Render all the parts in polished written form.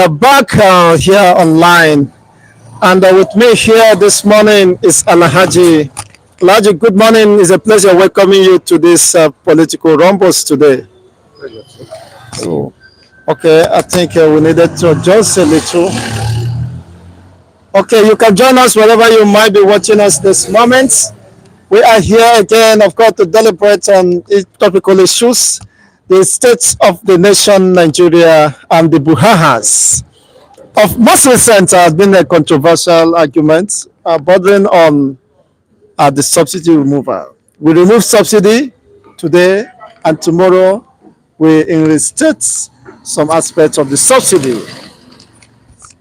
Back here online, and with me here this morning is Alhaji. Alhaji, good morning. It's a pleasure welcoming you to this political rumbles today. So, okay, I think we needed to adjust a little. Okay, you can join us wherever you might be watching us this moment. We are here again, of course, to deliberate on topical issues, the state of the nation, Nigeria, and the buhahas. Of most recent has been a controversial argument bordering on the subsidy removal. We remove subsidy today, and tomorrow we reinstate some aspects of the subsidy.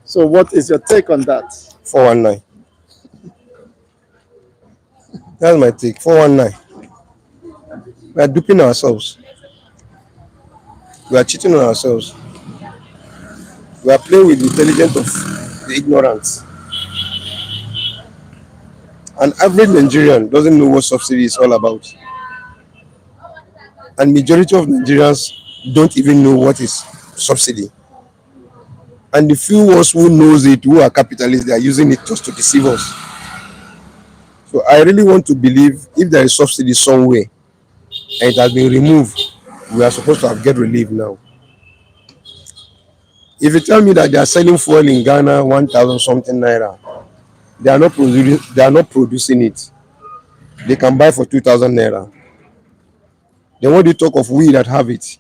So, what is your take on that? 419. That's my take. 419. We are duping ourselves. We are cheating on ourselves. We are playing with the intelligence of the ignorance. An average Nigerian doesn't know what subsidy is all about. And majority of Nigerians don't even know what is subsidy. And the few ones who knows it, who are capitalists, they are using it just to deceive us. So I really want to believe if there is subsidy somewhere and it has been removed, we are supposed to have get relief now. If you tell me that they are selling fuel in Ghana 1,000 something naira, they are not producing it. They can buy for 2,000 naira. Then what do you talk of we that have it?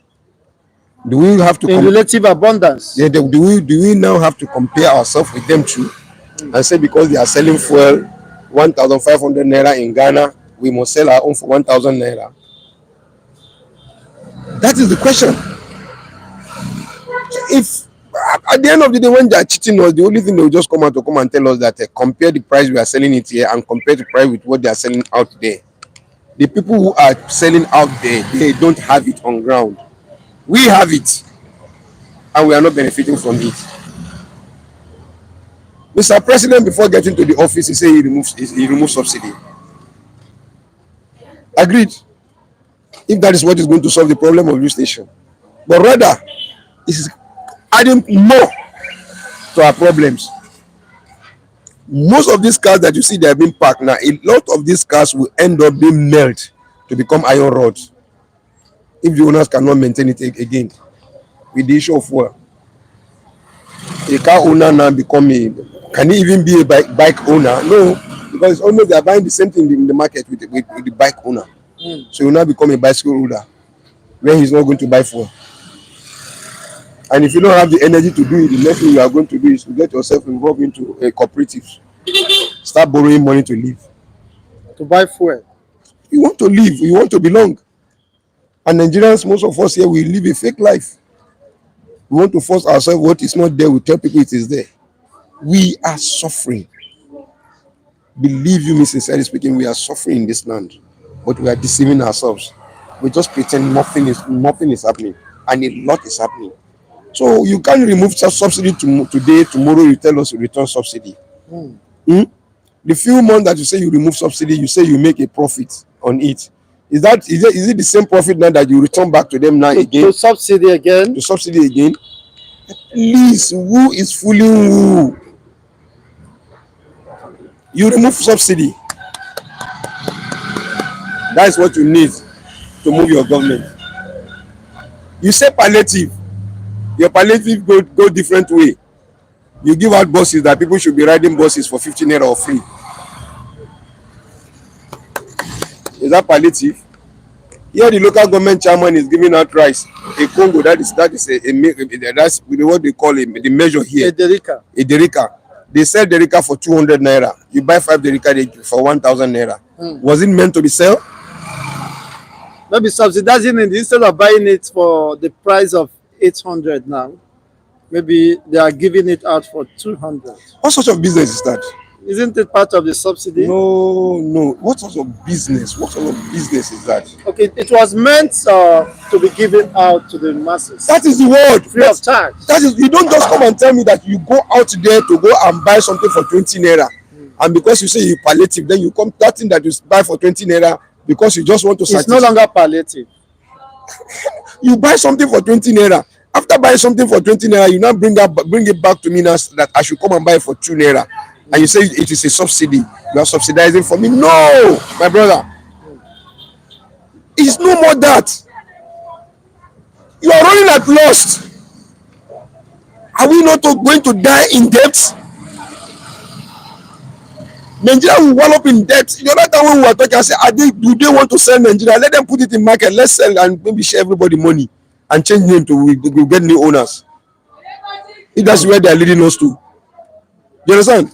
Do we have to in relative abundance? Yeah, do we now have to compare ourselves with them too, and say because they are selling fuel 1,500 naira in Ghana, we must sell our own for 1,000 naira? That is the question. If at the end of the day, when they are cheating us, the only thing they will just come and tell us that compare the price we are selling it here and compare the price with what they are selling out there. The people who are selling out there, they don't have it on ground. We have it, and we are not benefiting from it. Mr. President, before getting to the office, he said he removes subsidy. Agreed. If that is what is going to solve the problem of this nation, but rather, it is adding more to our problems. Most of these cars that you see they are being parked now, a lot of these cars will end up being melted to become iron rods if the owners cannot maintain it again. With the issue of fuel, a car owner now can he even be a bike owner? No, because it's almost they are buying the same thing in the market with the bike owner. So he will now become a bicycle owner where he's not going to buy fuel. And if you don't have the energy to do it, the next thing you are going to do is to get yourself involved into a cooperative. Start borrowing money to live. To buy fuel. You want to live, you want to belong. And Nigerians, most of us here, we live a fake life. We want to force ourselves what is not there, we tell people it is there. We are suffering. Believe you me, sincerely speaking, we are suffering in this land. But we are deceiving ourselves. We just pretend nothing is happening. And a lot is happening. So you can't remove subsidy today, tomorrow you tell us you return subsidy. The few months that you say you remove subsidy, you say you make a profit on it. Is it the same profit now that you return back to them now again? To subsidy again? To subsidy again? Please, who is fooling who? You remove subsidy. That's what you need to move your government. You say palliative. Your palliative go different way. You give out buses that people should be riding buses for 15 naira or free. Is that palliative? Here the local government chairman is giving out rice. A Congo, that's what they call it, the measure here. A derika. They sell derika for 200 naira. You buy 5 derika for 1,000 naira. Was it meant to be sold? Maybe subsidizing it instead of buying it for the price of 800 now. Maybe they are giving it out for 200. What sort of business is that? Isn't it part of the subsidy? No. What sort of business? What sort of business is that? Okay, it was meant to be given out to the masses. That is the word. Free of charge. That is, you don't just come and tell me that you go out there to go and buy something for 20 naira. And because you say you palliative, then you come that thing that you buy for 20 naira because you just want to satisfy. It's no longer palliative. You buy something for 20 naira After buying something for 20 naira, you now bring it back to me now that I should come and buy it for 2 naira. And you say it is a subsidy. You are subsidizing for me. No, my brother. It's no more that. You are running at loss. Are we not going to die in debt? Nigeria will wallop in debt. The other time when we were talking, I said, do they want to sell Nigeria? Let them put it in market. Let's sell and maybe share everybody money and change name to we get new owners. If that's where they are leading us to. You understand?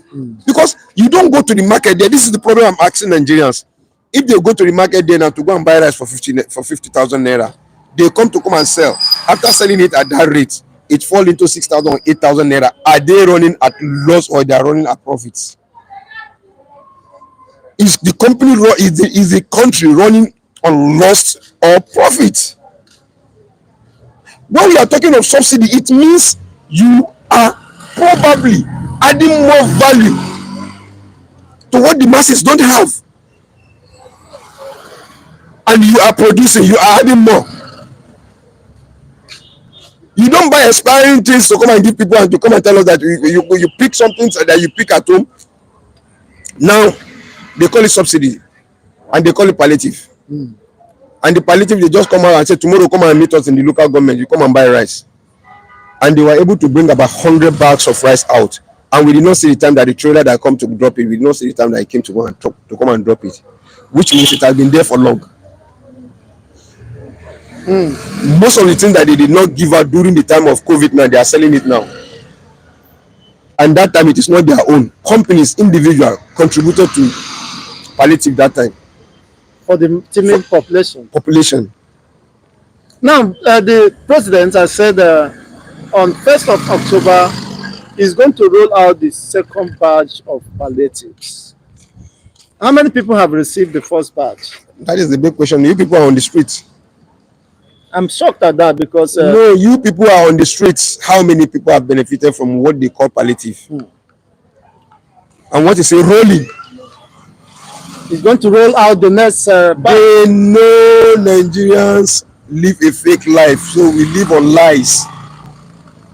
Because you don't go to the market there. This is the problem I'm asking Nigerians. If they go to the market there now to go and buy rice for 50,000 naira, they come and sell. After selling it at that rate, it falls into 6,000 or 8,000 naira. Are they running at loss or they are running at profits? Is the company is the country running on loss or profit? When we are talking of subsidy, it means you are probably adding more value to what the masses don't have, and you are producing, you are adding more. You don't buy expiring things to come and give people and to come and tell us that you pick something that you pick at home. Now they call it subsidy and they call it palliative. And the palliative, they just come out and say, tomorrow come and meet us in the local government, you come and buy rice. And they were able to bring about 100 bags of rice out. And we did not see the time that the trailer that come to drop it, we did not see the time that it came to come and drop it. Which means it has been there for long. Most of the things that they did not give out during the time of COVID now, they are selling it now. And that time it is not their own. Companies, individual contributed to palliative that time. For the teeming population. Now, the president has said on 1st of October, he's going to roll out the second batch of palliatives. How many people have received the first batch? That is the big question. You people are on the streets. I'm shocked at that because... no, you people are on the streets. How many people have benefited from what they call palliative? And what is a rolling? He's going to roll out the next they know Nigerians live a fake life, so we live on lies.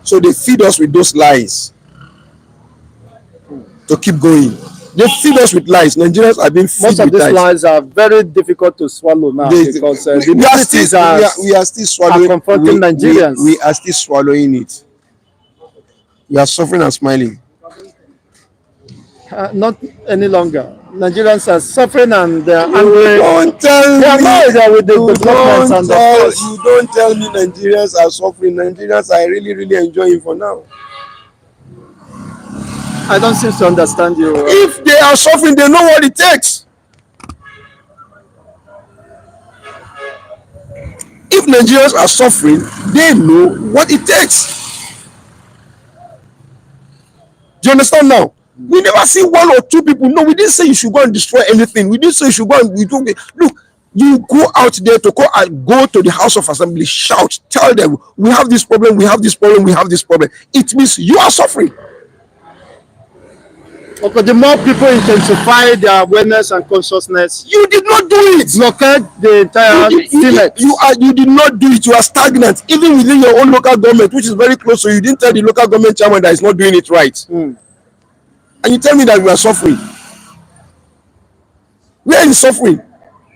So they feed us with those lies to keep going. They feed us with lies. Nigerians are being fed most of these lies are very difficult to swallow now because we are still swallowing. Confronting Nigerians. We are still swallowing it. We are suffering and smiling. Not any longer. Nigerians are suffering and they are angry. Don't tell me. They are annoyed with the developments and you don't tell me Nigerians are suffering. Nigerians are really, really enjoying for now. I don't seem to understand you. If they are suffering, they know what it takes. If Nigerians are suffering, they know what it takes. Do you understand now? We never see one or two people. No, we didn't say you should go and destroy anything. We didn't say you should go and look. You go out there to go to the House of Assembly, shout, tell them we have this problem, we have this problem, we have this problem. It means you are suffering. Okay, the more people intensify their awareness and consciousness, you did not do it. Blockade the entire Senate. You did not do it. You are stagnant, even within your own local government, which is very close. So you didn't tell the local government chairman that is not doing it right. And you tell me that we are suffering. Where is suffering?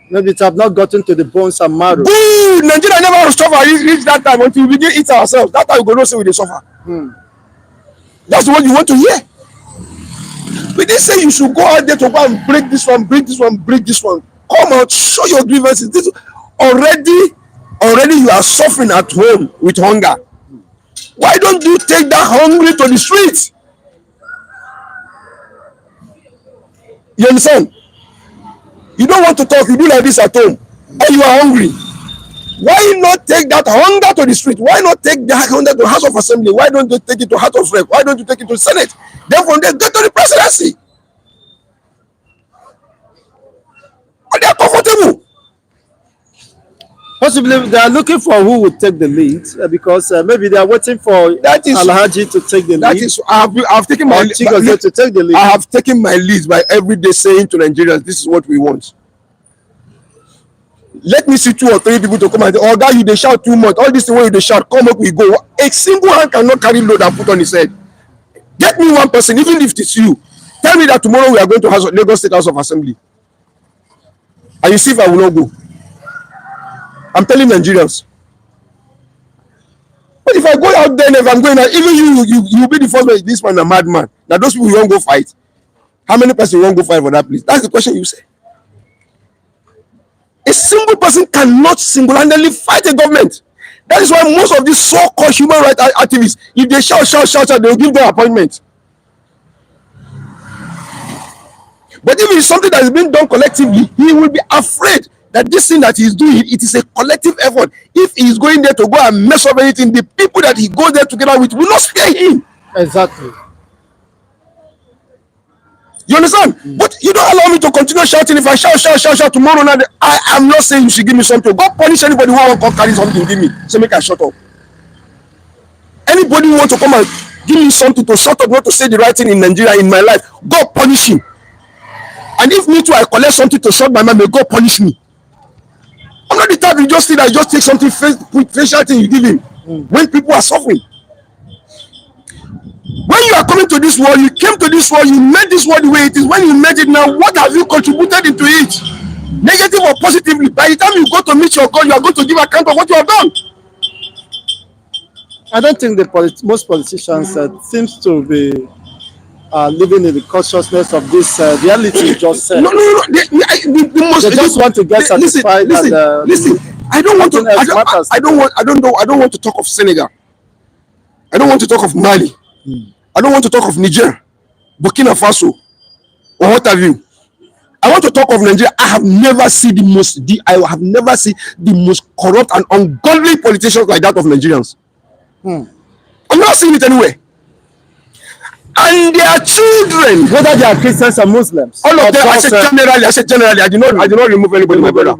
Maybe it have not gotten to the bones and marrow. Good. Nigeria never suffer reach that time until we begin eat ourselves. That time we go know say we dey suffer. That's what you want to hear. We didn't say you should go out there to go and break this one, break this one, break this one. Come out, show your grievances. This already you are suffering at home with hunger. Why don't you take that hungry to the streets? You understand? You don't want to talk, you do like this at home, and you are hungry. Why not take that hunger to the street? Why not take that hunger to the House of Assembly? Why don't you take it to House of Rep? Why don't you take it to the Senate? Then from there, get to the presidency. And they are comfortable. Possibly they are looking for who would take the lead because maybe they are waiting for Alhaji to take the lead. That is, I have taken my lead to take the lead. I have taken my lead by every day saying to Nigerians, this is what we want. Let me see 2 or 3 people to come and say, oh God, you they shout too much. All this the way they shout, come up, we go. A single hand cannot carry load and put on his head. Get me one person, even if it's you. Tell me that tomorrow we are going to Lagos State House of Assembly. And you see if I will not go. I'm telling Nigerians. But if I go out there, if I'm going out, even you be the first one. This man a madman. Now those people you won't go fight. How many persons you won't go fight for that place? That's the question you say. A single person cannot single-handedly fight a government. That is why most of these so-called human rights activists, if they shout, they will give them appointment. But if it is something that is being done collectively, he will be afraid that this thing that he is doing, it is a collective effort. If he is going there to go and mess up anything, the people that he goes there together with will not spare him. Exactly. You understand? But you don't allow me to continue shouting. If I shout tomorrow night, I am not saying you should give me something. Go punish anybody who wants to come carry something, give me. So make I shut up. Anybody who wants to come and give me something to shut up, not to say the right thing in Nigeria in my life, go punish him. And if me too, I collect something to shut my mouth, may God punish me. I'm not the type you just see that just take something, facial thing you give him. When people are suffering. When you are coming to this world, you came to this world, you made this world the way it is. When you made it now, what have you contributed into it? Negative or positively? By the time you go to meet your God, you are going to give account of what you have done. I don't think most politicians seems to be living in the consciousness of this reality you just said. No. They just want to get satisfied. Listen. I don't want to talk of Senegal. I don't want to talk of Mali. I don't want to talk of Niger, Burkina Faso, or what have you. I want to talk of Nigeria. I have never seen the most corrupt and ungodly politicians like that of Nigerians. I'm not seeing it anywhere. And their children, whether they are Christians or Muslims, all of them. I said generally. I did not remove anybody, my brother.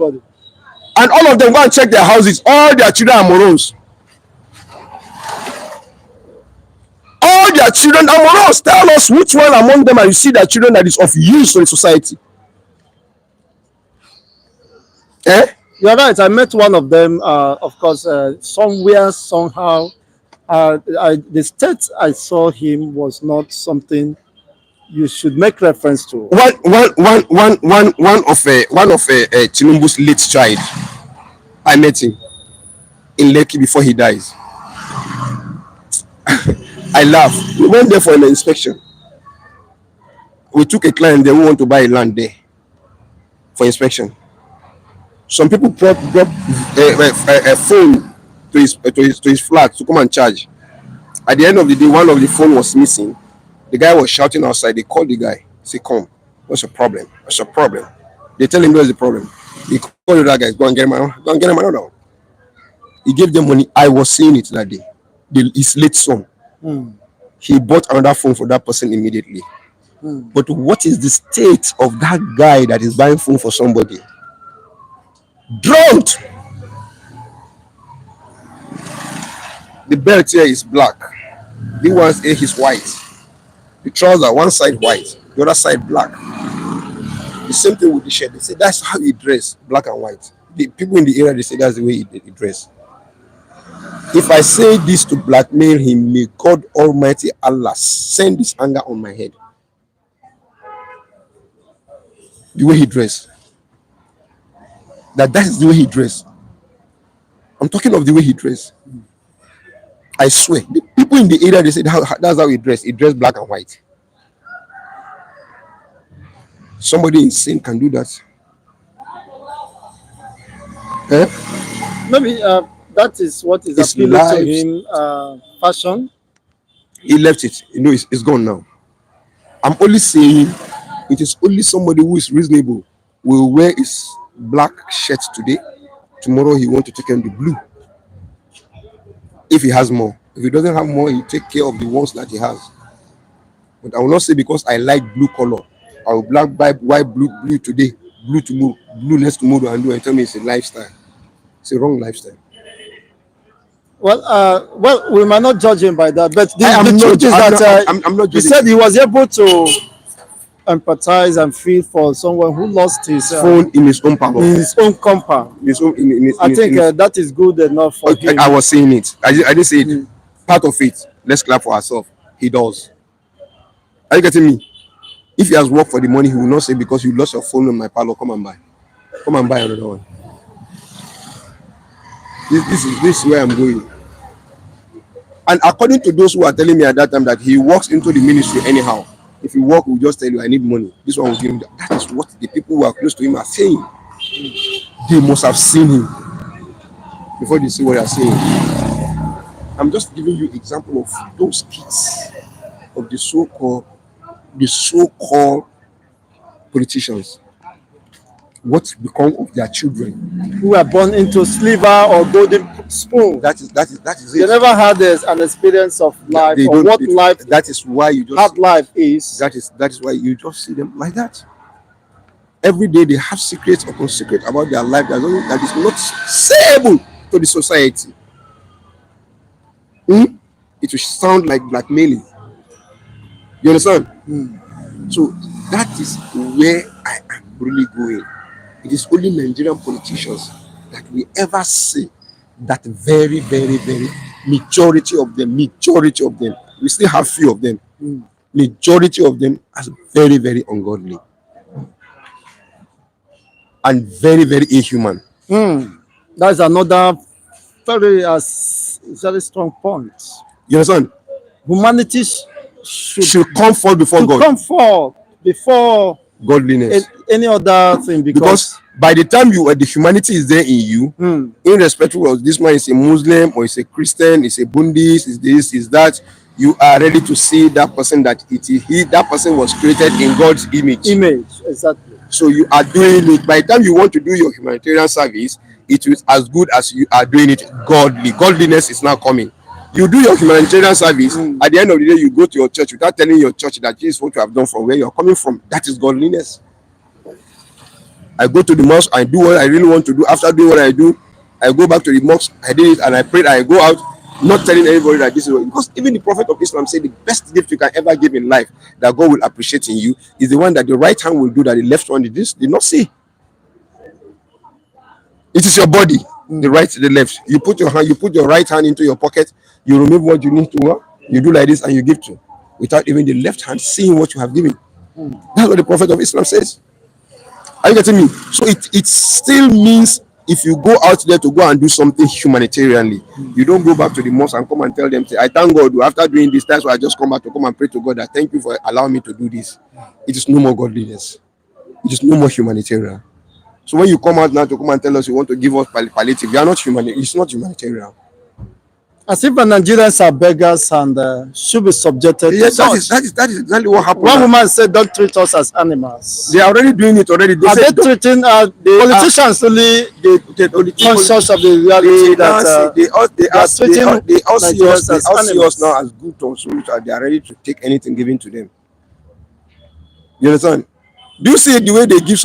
And all of them go and check their houses. All their children are morons. All their children are morons. Tell us which one among them, and you see their children that is of use to the society. You're right. I met one of them, of course, somewhere, somehow. The state I saw him was not something you should make reference to. One of Tinubu's late child. I met him in Lekki before he dies. I laughed. We went there for an inspection. We took a client there who want to buy a land there for inspection. Some people brought a phone to his flat to come and charge. At the end of the day, one of the phone was missing. The guy was shouting outside. They called the guy. Say, come. What's your problem? What's your problem? They tell him what's the problem. He called the other guy. Go and get him another one. He gave them money. I was seeing it that day. His late son. He bought another phone for that person immediately. But what is the state of that guy that is buying phone for somebody? Drunk. The belt here is black. The one's here is white. The trouser, one side white, the other side black. The same thing with the shirt. They say that's how he dress, black and white. The people in the area, they say that's the way he dress. If I say this to blackmail him, may God Almighty Allah send this anger on my head. The way he dressed. That is the way he dressed. I'm talking of the way he dressed. I swear. The people in the area, they say that's how he dressed. He dressed black and white. Somebody insane can do that. Maybe that is what is His appealing lives. to him. Fashion. He left it. It's gone now. I'm only saying it is only somebody who is reasonable will wear his black shirt today. Tomorrow he want to take on the blue. If he has more. If he doesn't have more, he take care of the ones that he has. But I will not say because I like blue color, I will buy white blue today, blue tomorrow, blue next tomorrow, and tell me it's a lifestyle. It's a wrong lifestyle. Well, we might not judge him by that, but the I'm truth is that I'm not he judging. said he was able to empathize and feel for someone who lost his phone in his own parlor, in his own compound. in his own, I think that is good enough for him. I was saying it. I didn't say it. Part of it. Let's clap for ourselves. He does. Are you getting me? If he has worked for the money, he will not say, because you lost your phone in my parlor, come and buy. Come and buy another one. This is where I'm going. And according to those who are telling me at that time that he walks into the ministry anyhow, if you walk, we'll just tell you, I need money. This one will give him that. That is what the people who are close to him are saying. They must have seen him before they see what they are saying. I'm just giving you example of those kids of the so-called politicians. What become of their children who are born into silver or golden spoon? That is They it. never had an experience of life They or don't- what it- life, That is why you just hard life is. that is why you just see them like that. Every day they have secrets upon secret about their life that is not sayable to the society. It will sound like blackmailing. You understand? So that is where I am really going. It is only Nigerian politicians that we ever see that very, very, very majority of them. We still have few of them. Majority of them are very, very ungodly and very, very inhuman. That's another very strong point. You understand? Humanity should come forth before God. come forth before Godliness. any other thing, Because by the time the humanity is there in you, irrespective of this man is a Muslim or is a Christian, is a Buddhist, is this, is that, you are ready to see that person that that person was created in God's image. Exactly. So you are doing it. By the time you want to do your humanitarian service, it is as good as you are doing it godly. Godliness is now coming. You do your humanitarian service, at the end of the day, you go to your church without telling your church that this is what you have done from where you are coming from. That is godliness. I go to the mosque, I do what I really want to do. After doing what I do, I go back to the mosque, I did it, and I prayed, I go out, not telling anybody that this is what, because even the Prophet of Islam said the best gift you can ever give in life that God will appreciate in you is the one that the right hand will do that the left one did not see. It is your body, the right to the left. You put your right hand into your pocket, you remove what you need to, you do like this and you give to, without even the left hand seeing what you have given. That's what the Prophet of Islam says. Are you getting me? So it still means if you go out there to go and do something humanitarianly, you don't go back to the mosque and come and tell them, say, I thank God after doing this, that's why I just come back to come and pray to God that thank you for allowing me to do this. It is no more godliness. It is no more humanitarian. So when you come out now to come and tell us you want to give us palliative, you are not human. It's not humanitarian. As if the Nigerians are beggars and should be subjected. Yes, that is exactly what happened. One woman said, "Don't treat us as animals." They are already doing it already. They are they treating the politicians only? They conscious of the reality that they all see us now as good tons, they are ready to take anything given to them. You understand? Do you see the way they give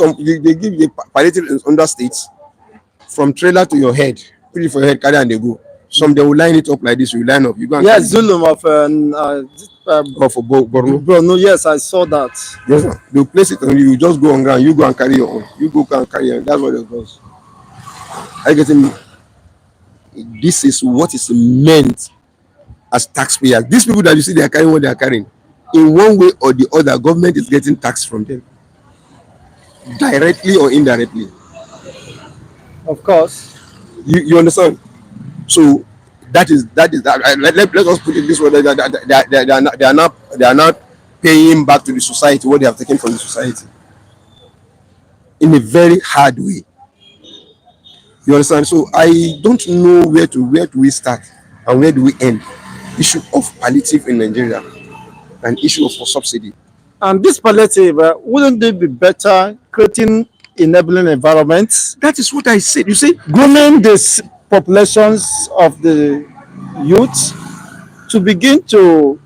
the palliative in under states from trailer to your head, put it for your head, carry and they go. Some they will line it up like this. You line up. You go and Zulum of for Borno. Borno. Yes, I saw that. Yes, sir. They'll place it on you. You just go on ground. You go and carry your own. You go and carry your own. That's what it does. Are you getting me? This is what is meant as taxpayers. These people that you see they are carrying what they are carrying, in one way or the other, government is getting tax from them, directly or indirectly. Of course. You understand? So that is that. Let us put it this way: they are not paying back to the society what they have taken from the society in a very hard way. You understand? So I don't know where do we start and where do we end. Issue of palliative in Nigeria and issue of subsidy. And this palliative, wouldn't it be better creating enabling environments? That is what I said. You see, grooming the populations of the youth to begin to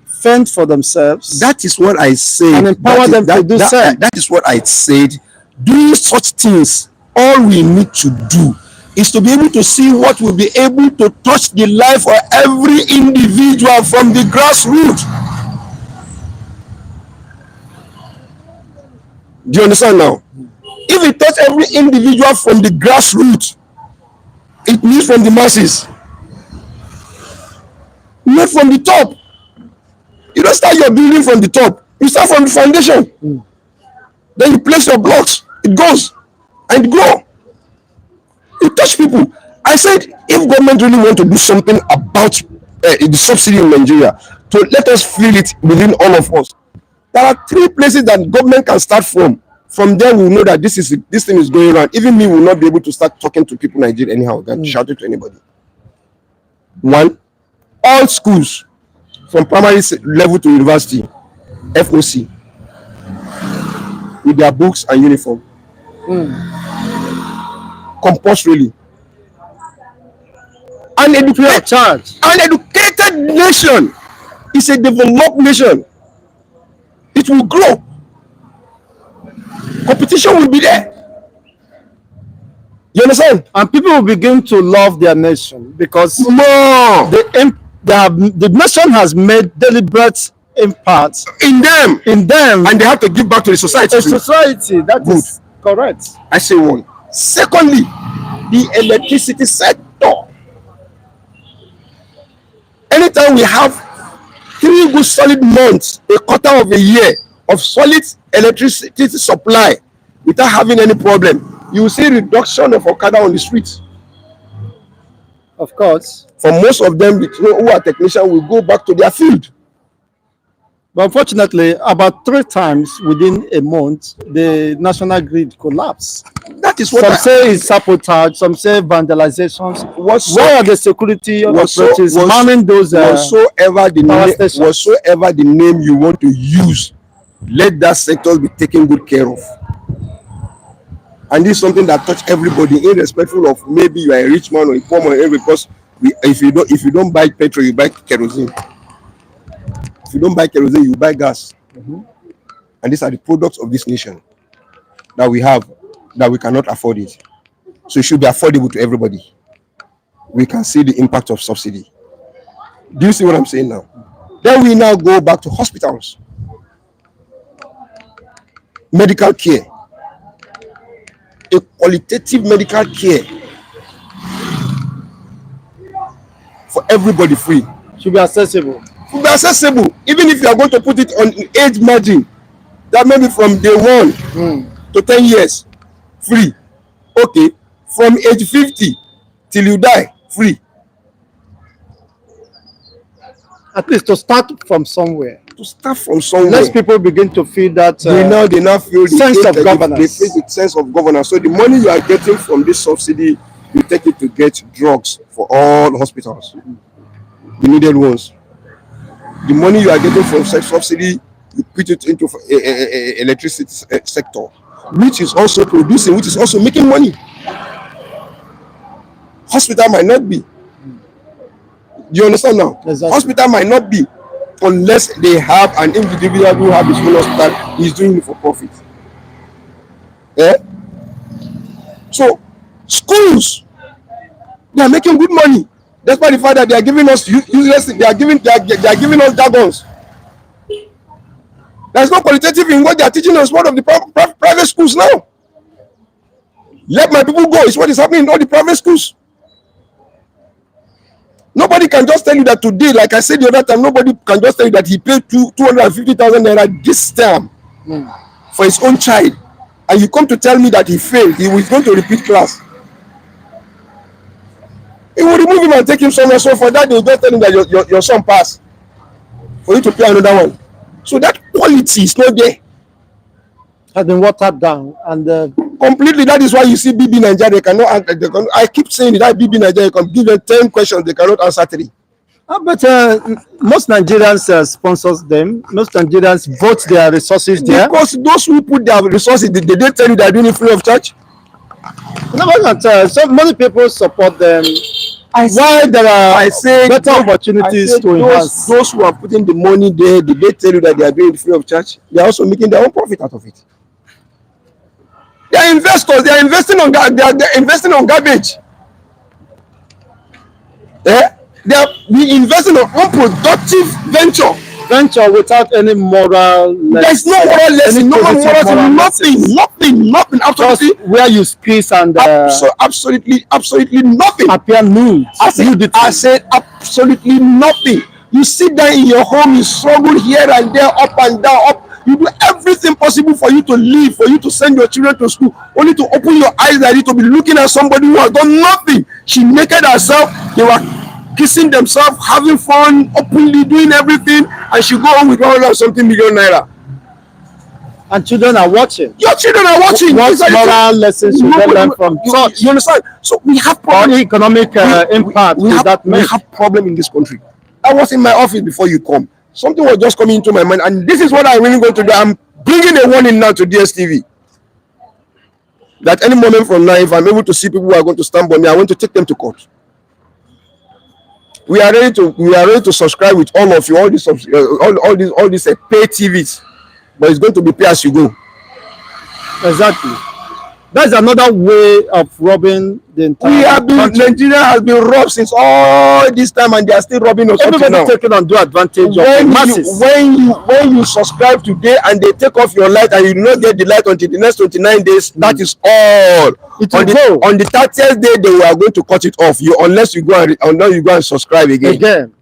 fend for themselves. That is what I said. And empower them to do so. That is what I said. Doing such things, all we need to do is to be able to see what will be able to touch the life of every individual from the grassroots. Do you understand now? If it touch every individual from the grassroots, it means from the masses, not from the top. You don't start your building from the top. You start from the foundation. Then you place your blocks. It goes and grow. You touch people. I said, if government really want to do something about the subsidy in Nigeria, to let us feel it within all of us, there are 3 places that government can start from. From there, we will know that this thing is going around. Even me will not be able to start talking to people in Nigeria anyhow, and shout it to anybody. 1, all schools from primary level to university, FOC, with their books and uniform, compulsorily. An educated nation is a developed nation. It will grow. Competition will be there. You understand? And people will begin to love their nation because the nation has made deliberate impact in them, and they have to give back to the society. That Good. is correct. I say 1. Secondly, the electricity sector. Anytime we have 3 good solid months, a quarter of a year of solid electricity supply without having any problem, you will see reduction of Okada on the streets. Of course. For most of them who are technicians will go back to their field. But unfortunately, about 3 times within a month, the national grid collapsed. That is what some say is sabotage, some say vandalizations. Where are the security operatives manning those whatsoever the name you want to use, let that sector be taken good care of. And this is something that touches everybody, irrespective of maybe you are a rich man or a poor man, because if you don't buy petrol, you buy kerosene. If you don't buy kerosene, you buy gas. And these are the products of this nation that we have, that we cannot afford it. So it should be affordable to everybody. We can see the impact of subsidy. Do you see what I'm saying now? Then we now go back to hospitals, medical care, a qualitative medical care for everybody, free. Should be accessible. Should be accessible. Even if you are going to put it on age margin, that maybe from day 1 to 10 years, free. Okay, from age 50 till you die, free. At least to start from somewhere. Let people begin to feel that they now feel the sense of governance. They feel the sense of governance. So the money you are getting from this subsidy, you take it to get drugs for all hospitals, the needed ones. The money you are getting from subsidy, you put it into electricity sector, which is also producing, which is also making money. Hospital might not be. Do you understand now? Exactly. Hospital might not be unless they have an individual who have his own hospital, he's doing it for profit. So schools, they are making good money. Despite the fact that they are giving us useless, they are giving us jargons. There's no qualitative in what they are teaching us. One of the private schools now. Let my people go. It's what is happening in all the private schools. Nobody can just tell you that today, like I said the other time, nobody can just tell you that he paid 250,000 naira this term for his own child, and you come to tell me that he failed, he was going to repeat class. He will remove him and take him somewhere. So for that, they will just tell him that your son passed, for you to pay another one. So that quality is not there. Has been watered down and completely. That is why you see BB Nigeria, I keep saying it, that BB Nigeria can give them 10 questions, they cannot answer 3. But most Nigerians sponsors them. Most Nigerians vote their resources there. Because those who put their resources, did they tell you they are doing it free of charge? No, so many people support them. Why there are better opportunities to enhance. Those who are putting the money there, did they tell you that they are doing it free of charge? They are also making their own profit out of it. They are investors. They are investing on garbage. They are investing on unproductive venture. venture without any moral There's no moral lesson, no moral, nothing, Just absolutely, where you squeeze and absolutely nothing. appear nude. I said absolutely nothing. You sit down in your home, you struggle here and there, up and down, up. You do everything possible for you to live, for you to send your children to school, only to open your eyes like it to be looking at somebody who has done nothing. She naked herself, they were kissing themselves, having fun, openly doing everything, and she go home with 100 something million naira. And children are watching. Your children are watching. What moral lessons should they learn from such? You understand? So we have Or economic impact we make? have problem in this country. I was in my office before you come. Something was just coming into my mind, and this is what I'm really going to do. I'm bringing a warning now to DSTV. That any moment from now, if I'm able to see people who are going to stand by me, I want to take them to court. We are ready to subscribe with all of you, all these pay TVs, but it's going to be pay as you go. Exactly. That's another way of robbing the entire Nigeria has been robbed since all this time, and they are still robbing us. Everybody taking undue advantage of the masses. When you subscribe today and they take off your light and you do not get the light until the next 29 days, that is all. On the 30th day, they are going to cut it off. Unless you go and subscribe again.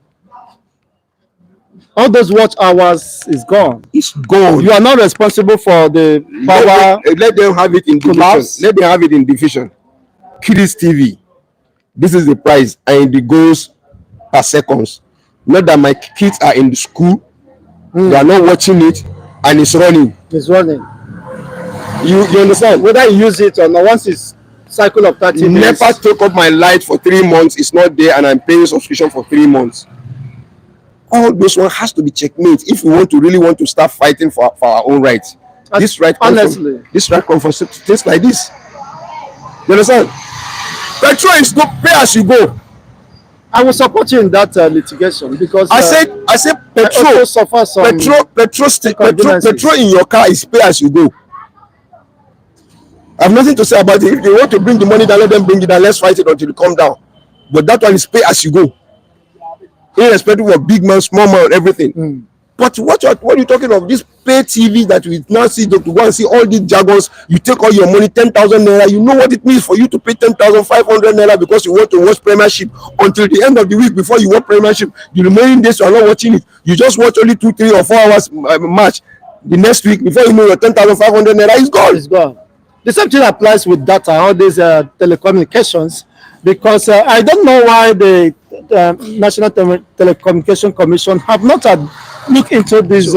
All those watch hours is gone. It's gone. You are not responsible for the power. Let them have it in division. Let them have it in division. Kids TV. This is the price, and it goes per seconds. Not that my kids are in the school, they are not watching it, and it's running. It's running. You understand? Whether you use it or not, once it's cycle of 30 days. Never take up my light for 3 months. It's not there, and I'm paying subscription for 3 months. All those one has to be checkmate if we really want to start fighting for our own rights. This right comes from things like this. You understand? Petrol is not pay as you go. I will support you in that litigation because I said petrol in your car is pay as you go. I have nothing to say about it. If they want to bring the money down, let them bring it down. Let's fight it until it come down. But that one is pay as you go, irrespective of big man, small man, everything. But what are you talking of? This pay TV that we now see, to go and see all these jargons. You take all your money, 10,000 naira. You know what it means for you to pay 10,500 naira because you want to watch Premiership until the end of the week before you watch Premiership. The remaining days you are not watching it. You just watch only 2, 3, or 4 hours match. The next week, before you know, your 10,500 naira is gone. It's gone. The same thing applies with data, all these telecommunications, because I don't know why the National Telecommunication Commission have not looked into these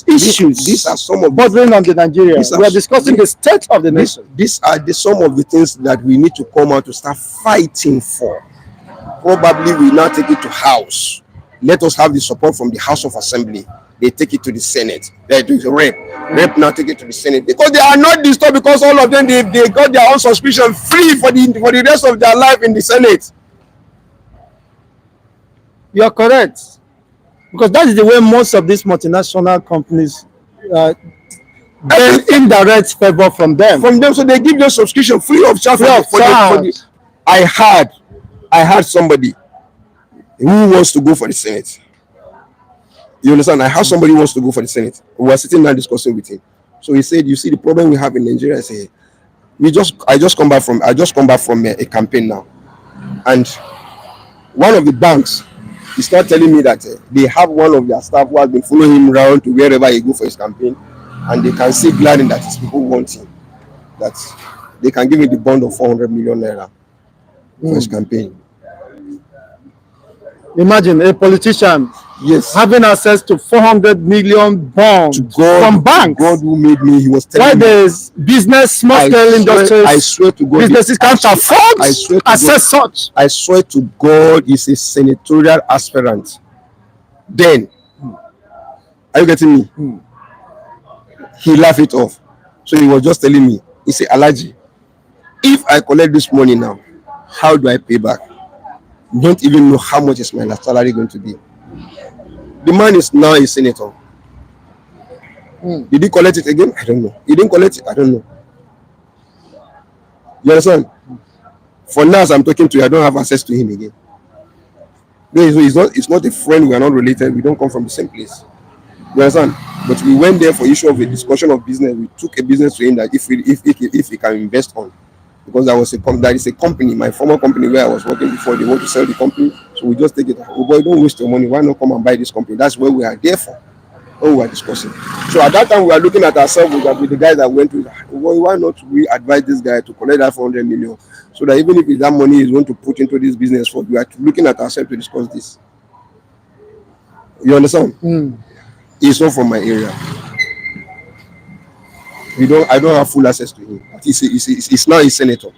issues. These are some of bothering on the Nigeria. We are discussing the state of the nation. These are some of the things that we need to come out to start fighting for. Probably we now take it to House. Let us have the support from the House of Assembly. They take it to the Senate. They do the rep now take it to the Senate, because they are not disturbed, because all of them they got their own subscription free for the rest of their life in the Senate. You are correct, because that is the way most of these multinational companies get indirect favor from them. So they give them subscription free of charge. I had somebody who wants to go for the Senate. You understand? I have somebody who wants to go for the Senate. We were sitting down discussing with him. So he said, "You see the problem we have in Nigeria." I say, I just come back from a campaign now, and one of the banks is start telling me that they have one of their staff who has been following him around to wherever he go for his campaign, and they can see gladly that his people want him, that they can give him the bond of 400 million naira for his campaign. Imagine a politician having access to 400 million bonds from banks. God who made me, he was telling me. Why there's business, small-scale industries, I swear to God, businesses can't afford access such. I swear to God, he's a senatorial aspirant. Then, are you getting me? He laughed it off. So he was just telling me, he said, "Alaji, if I collect this money now, how do I pay back? Don't even know how much is my salary going to be." The man is now a senator. Did he collect it again? I don't know. He didn't collect it. I don't know. You understand? For now, as I'm talking to you, I don't have access to him again. No, it's not a friend. We are not related. We don't come from the same place. You understand? But we went there for issue of a discussion of business. We took a business to him that if we can invest on, because that is a company, my former company where I was working before. They want to sell the company, so we just take it. Oh boy, don't waste your money. Why not come and buy this company? That's where we are there for. Oh, we are discussing. So at that time, we are looking at ourselves with the guys that went to. Oh boy, why not we advise this guy to collect that 400 million, so that even if that money is going to put into this business, for we are looking at ourselves to discuss this. You understand? He's not from my area. I don't have full access to him. He's now a senator.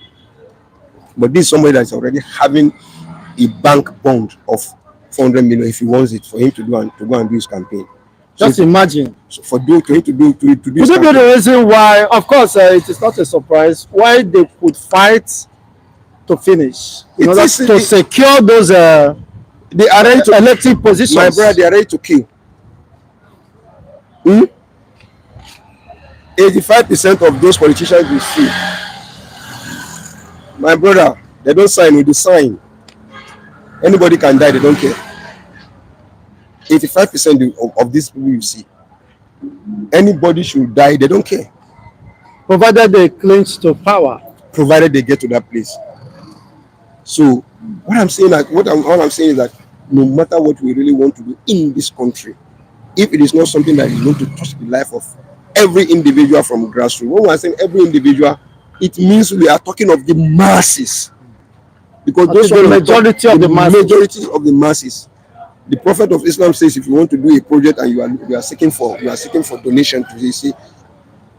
But this is somebody that's already having a bank bond of 400 million if he wants it, for him to go and do his campaign. Just imagine. So for him to do Could it be the reason why, of course, it is not a surprise, why they could fight to finish in order to secure those they are ready to elective positions? My brother, they are ready to kill. 85% of those politicians you see, my brother, they don't sign with the sign. Anybody can die, they don't care. 85% of these people you see, anybody should die, they don't care. Provided they clinch to power. Provided they get to that place. So what I'm saying is that no matter what we really want to do in this country, if it is not something that is going to touch the life of every individual from grassroots, when we are saying every individual, it means we are talking of the masses. Because those are the majority of the masses. The Prophet of Islam says, if you want to do a project and you are seeking for donation, to say,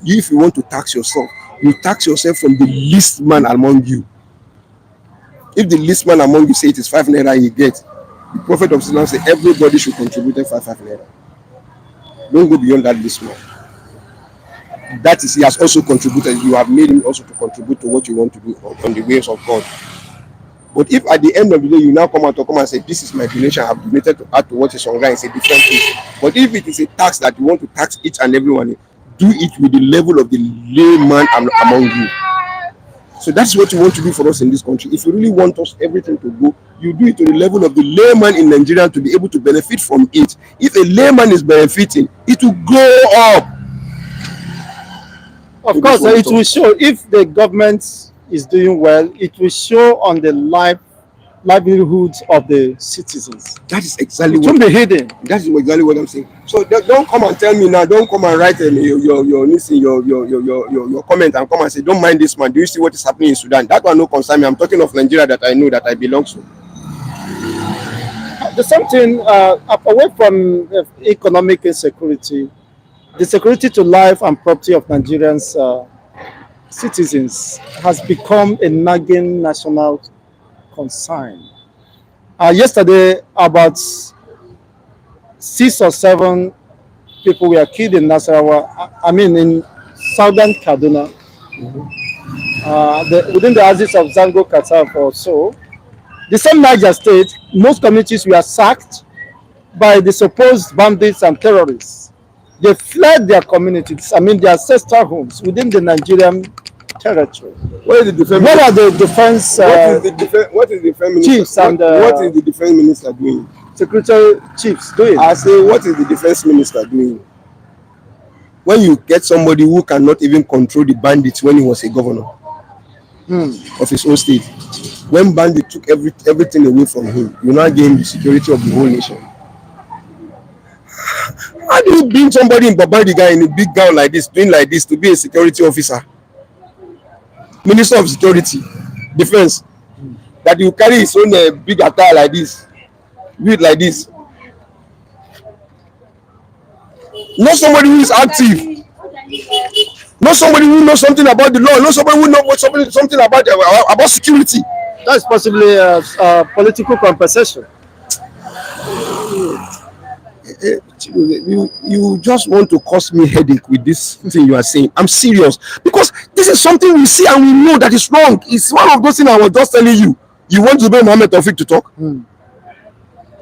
if you want to tax yourself, you tax yourself from the least man among you. If the least man among you say it is 5 naira you get, the Prophet of Islam says everybody should contribute 5 naira. Don't go beyond that least man. That is, he has also contributed. You have made him also to contribute to what you want to do on the ways of God. But if at the end of the day you now come and say, this is my donation, I have donated to add to what is on ground, it's a different case. But if it is a tax that you want to tax each and everyone, do it with the level of the layman among you. So that's what you want to do for us in this country. If you really want us everything to go, you do it to the level of the layman in Nigeria to be able to benefit from it. If a layman is benefiting, it will go up. Of course, it will show. If the government is doing well, it will show on the livelihoods of the citizens. That is exactly what be hidden. That is exactly what I'm saying. So don't come and tell me now. Don't come and write your comment and come and say, don't mind this man. Do you see what is happening in Sudan? That one no concern me. I'm talking of Nigeria that I know, that I belong to. There's something away from economic insecurity. The security to life and property of Nigerians citizens has become a nagging national concern. Yesterday, about 6 or 7 people were killed in Nasarawa, in southern Kaduna, within the axis of Zango Qatar or so. The same Niger state, most communities were sacked by the supposed bandits and terrorists. They fled their communities, their ancestral homes within the Nigerian territory. What is the defense? What are the defense? What is the defense minister? Chiefs and what is the defense minister doing? Secretary chiefs doing. I say, what is the defense minister doing? When you get somebody who cannot even control the bandits when he was a governor of his own state, when bandits took everything away from him, you now gain the security of the whole nation. How do you bring somebody in Babadi guy in a big gown like this, doing like this, to be a security officer, minister of security, defense, that you carry his own big attire like this, do it like this? Not somebody who is active, not somebody who knows something about the law, not somebody who knows something about security. That's possibly political compensation. You just want to cause me headache with this thing you are saying. I'm serious, because this is something we see and we know that is wrong. It's one of those things I was just telling you. You want to be Mohammed Tawfiq to talk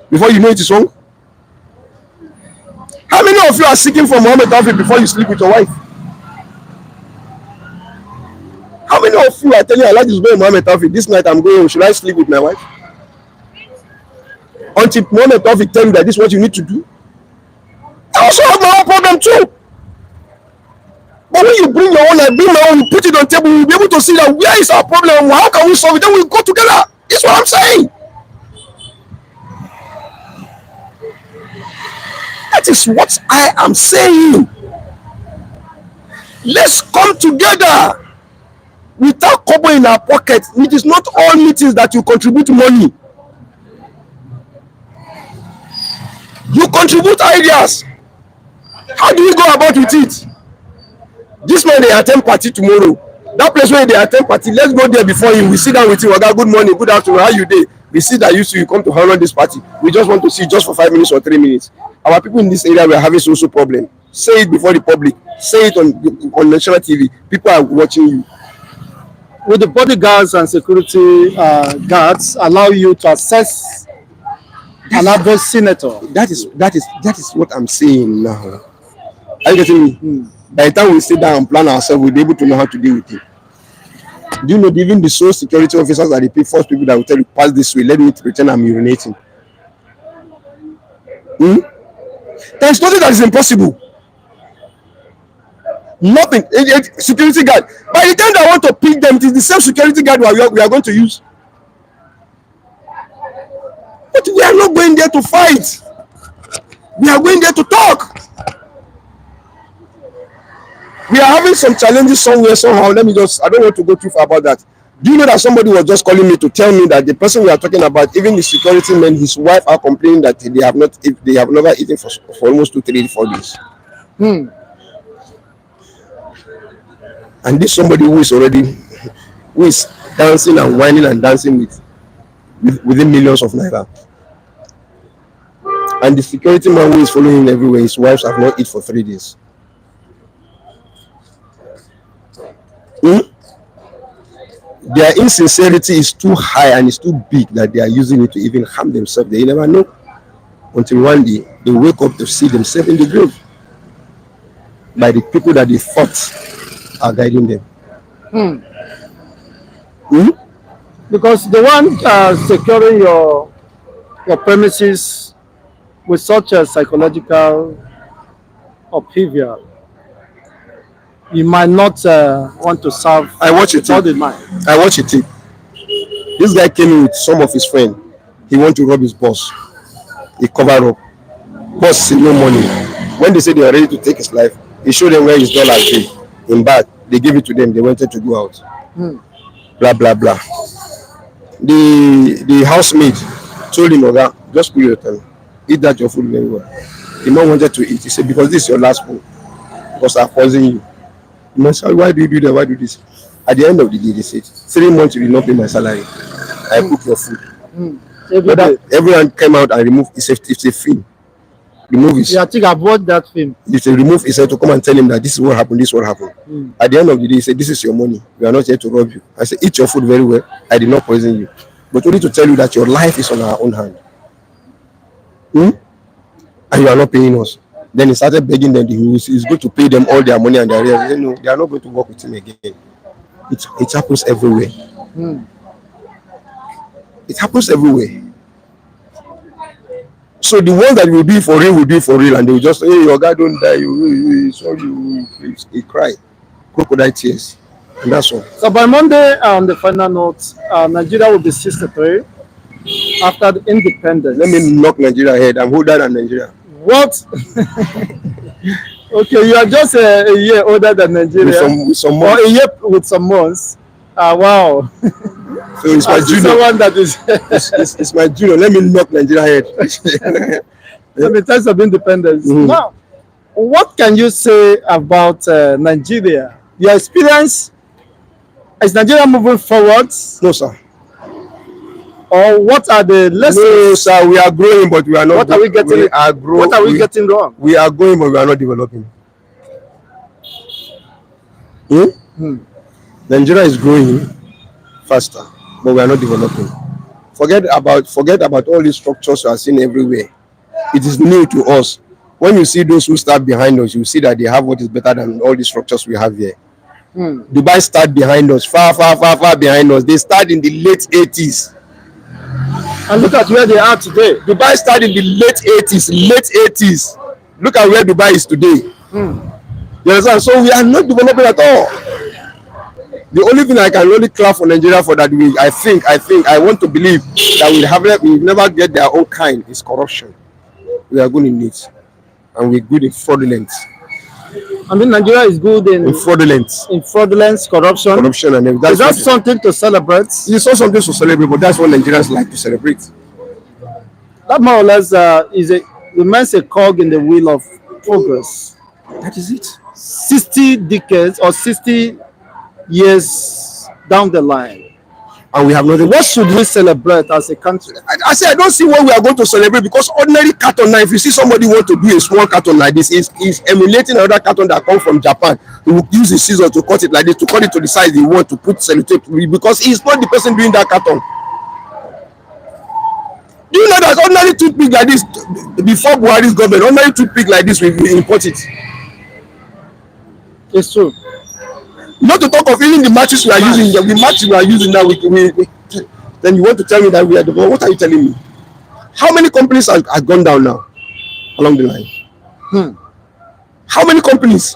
before you know it is wrong. How many of you are seeking for Mohammed Tawfiq before you sleep with your wife? How many of you are telling Allah this is Mohammed Tawfiq, this night I'm going, should I sleep with my wife? Until Mohammed Tawfiq tell you that this is what you need to do. I also have my own problem too. But when you bring your own, I bring my own, you put it on the table, we'll be able to see that where is our problem, how can we solve it, then we go together. That's what I'm saying. That is what I am saying. Let's come together without kobo in our pocket. It is not all meetings that you contribute money. You contribute ideas. How do we go about with it? This man they attend party tomorrow. That place where they attend party, let's go there before him. We sit down with him. Oga, good morning, good afternoon, how you dey? We see that you come to honor this party. We just want to see just for 5 minutes or 3 minutes. Our people in this area were having social problem. Say it before the public. Say it on national TV. People are watching you. Will the bodyguards and security guards allow you to assess an adverse senator? That is what I'm saying now. Are you getting me? By the time we sit down and plan ourselves, we'll be able to know how to deal with it. Do you know even the sole security officers are the first people that will tell you, pass this way, let me pretend I'm urinating. There is nothing that is impossible. Nothing. Security guard. By the time they want to pick them, it is the same security guard we are going to use. But we are not going there to fight. We are going there to talk. We are having some challenges somewhere, somehow. I don't want to go too far about that. Do you know that somebody was just calling me to tell me that the person we are talking about, even the security men, his wife are complaining that they have never eaten for almost 2, 3, 4 days. And this somebody who is dancing and whining and dancing within millions of naira. And the security man who is following him everywhere, his wives have not eaten for 3 days. Their insincerity is too high and it's too big that they are using it to even harm themselves. They never know until one day they wake up to see themselves in the grave by the people that they thought are guiding them. Because the one securing your premises with such a psychological upheaval, you might not want to serve. I watch it. I watch it. This guy came in with some of his friends. He want to rob his boss. He covered up. Boss see no money. When they say they are ready to take his life, he showed them where his dollars be. In bag, they give it to them. They wanted to go out. Blah blah blah. The housemaid told him, "Oga, just cool your tongue. Eat that your food very well." The man wanted to eat. He said, "Because this is your last food. Because I'm causing you." The man said, "Why do you do that? Why do this?" At the end of the day, they said, 3 months you will not pay my salary. I cook your food. Everyone came out and removed. It's a film. Remove it. Yeah, I think I've watched that film. He said, remove. He said to come and tell him that this is what happened. This is what happened. At the end of the day, he said, "This is your money. We are not here to rob you." I said, "Eat your food very well. I did not poison you, but only to tell you that your life is on our own hand. And you are not paying us." Then he started begging them. He's going to pay them all their money and their arrears. He said, "No, they are not going to work with him again." It happens everywhere. It happens everywhere. So the ones that will do it for real, and they will just say, "Hey, your guy don't die. Sorry, he cry, crocodile tears," and that's all. So by Monday, on the final note, Nigeria will be 63 after the independence. Let me knock Nigeria ahead. I'm older than Nigeria. What? Okay, you are just a year older than Nigeria. With some months. Or a year with some months. Wow. So it's my junior. Someone that is it's my junior. Let me knock Nigeria ahead. in terms of independence. Now, what can you say about Nigeria? Your experience, is Nigeria moving forward? No, sir. Or what are the lessons? No, sir. We are growing, but we are not. What are we getting? What are we getting wrong? We are growing, but we are not developing. Nigeria is growing faster, but we are not developing. Forget about all these structures you are seeing everywhere. It is new to us. When you see those who start behind us, you see that they have what is better than all these structures we have here. Dubai start behind us, far behind us. They start in the late 80s. And look at where they are today. Dubai started in the late 80s. Look at where Dubai is today. You understand? So we are not developing at all. The only thing I can really clap for Nigeria for that I want to believe that we never get their own kind is corruption. We are good in it, and we're good in fraudulence. I mean, Nigeria is good in fraudulence, corruption, and is that something to celebrate? It's not something to celebrate, but that's what Nigerians like to celebrate. That more or less remains a cog in the wheel of progress. That is it. 60 decades or 60 years down the line, and we have nothing. What should we celebrate as a country? I say I don't see what we are going to celebrate, because ordinary carton now, if you see somebody want to do a small carton like this, is emulating another carton that come from Japan. He will use a scissor to cut it like this, to cut it to the size he want, to put sellotape, because he's not the person doing that carton. Do you know that ordinary toothpick like this, before Buhari's government, ordinary toothpick like this, we import it? It's true. Not to talk of even the matches we are using. The matches we are using now, then you want to tell me that we are the one. What are you telling me? How many companies have gone down now along the line? How many companies?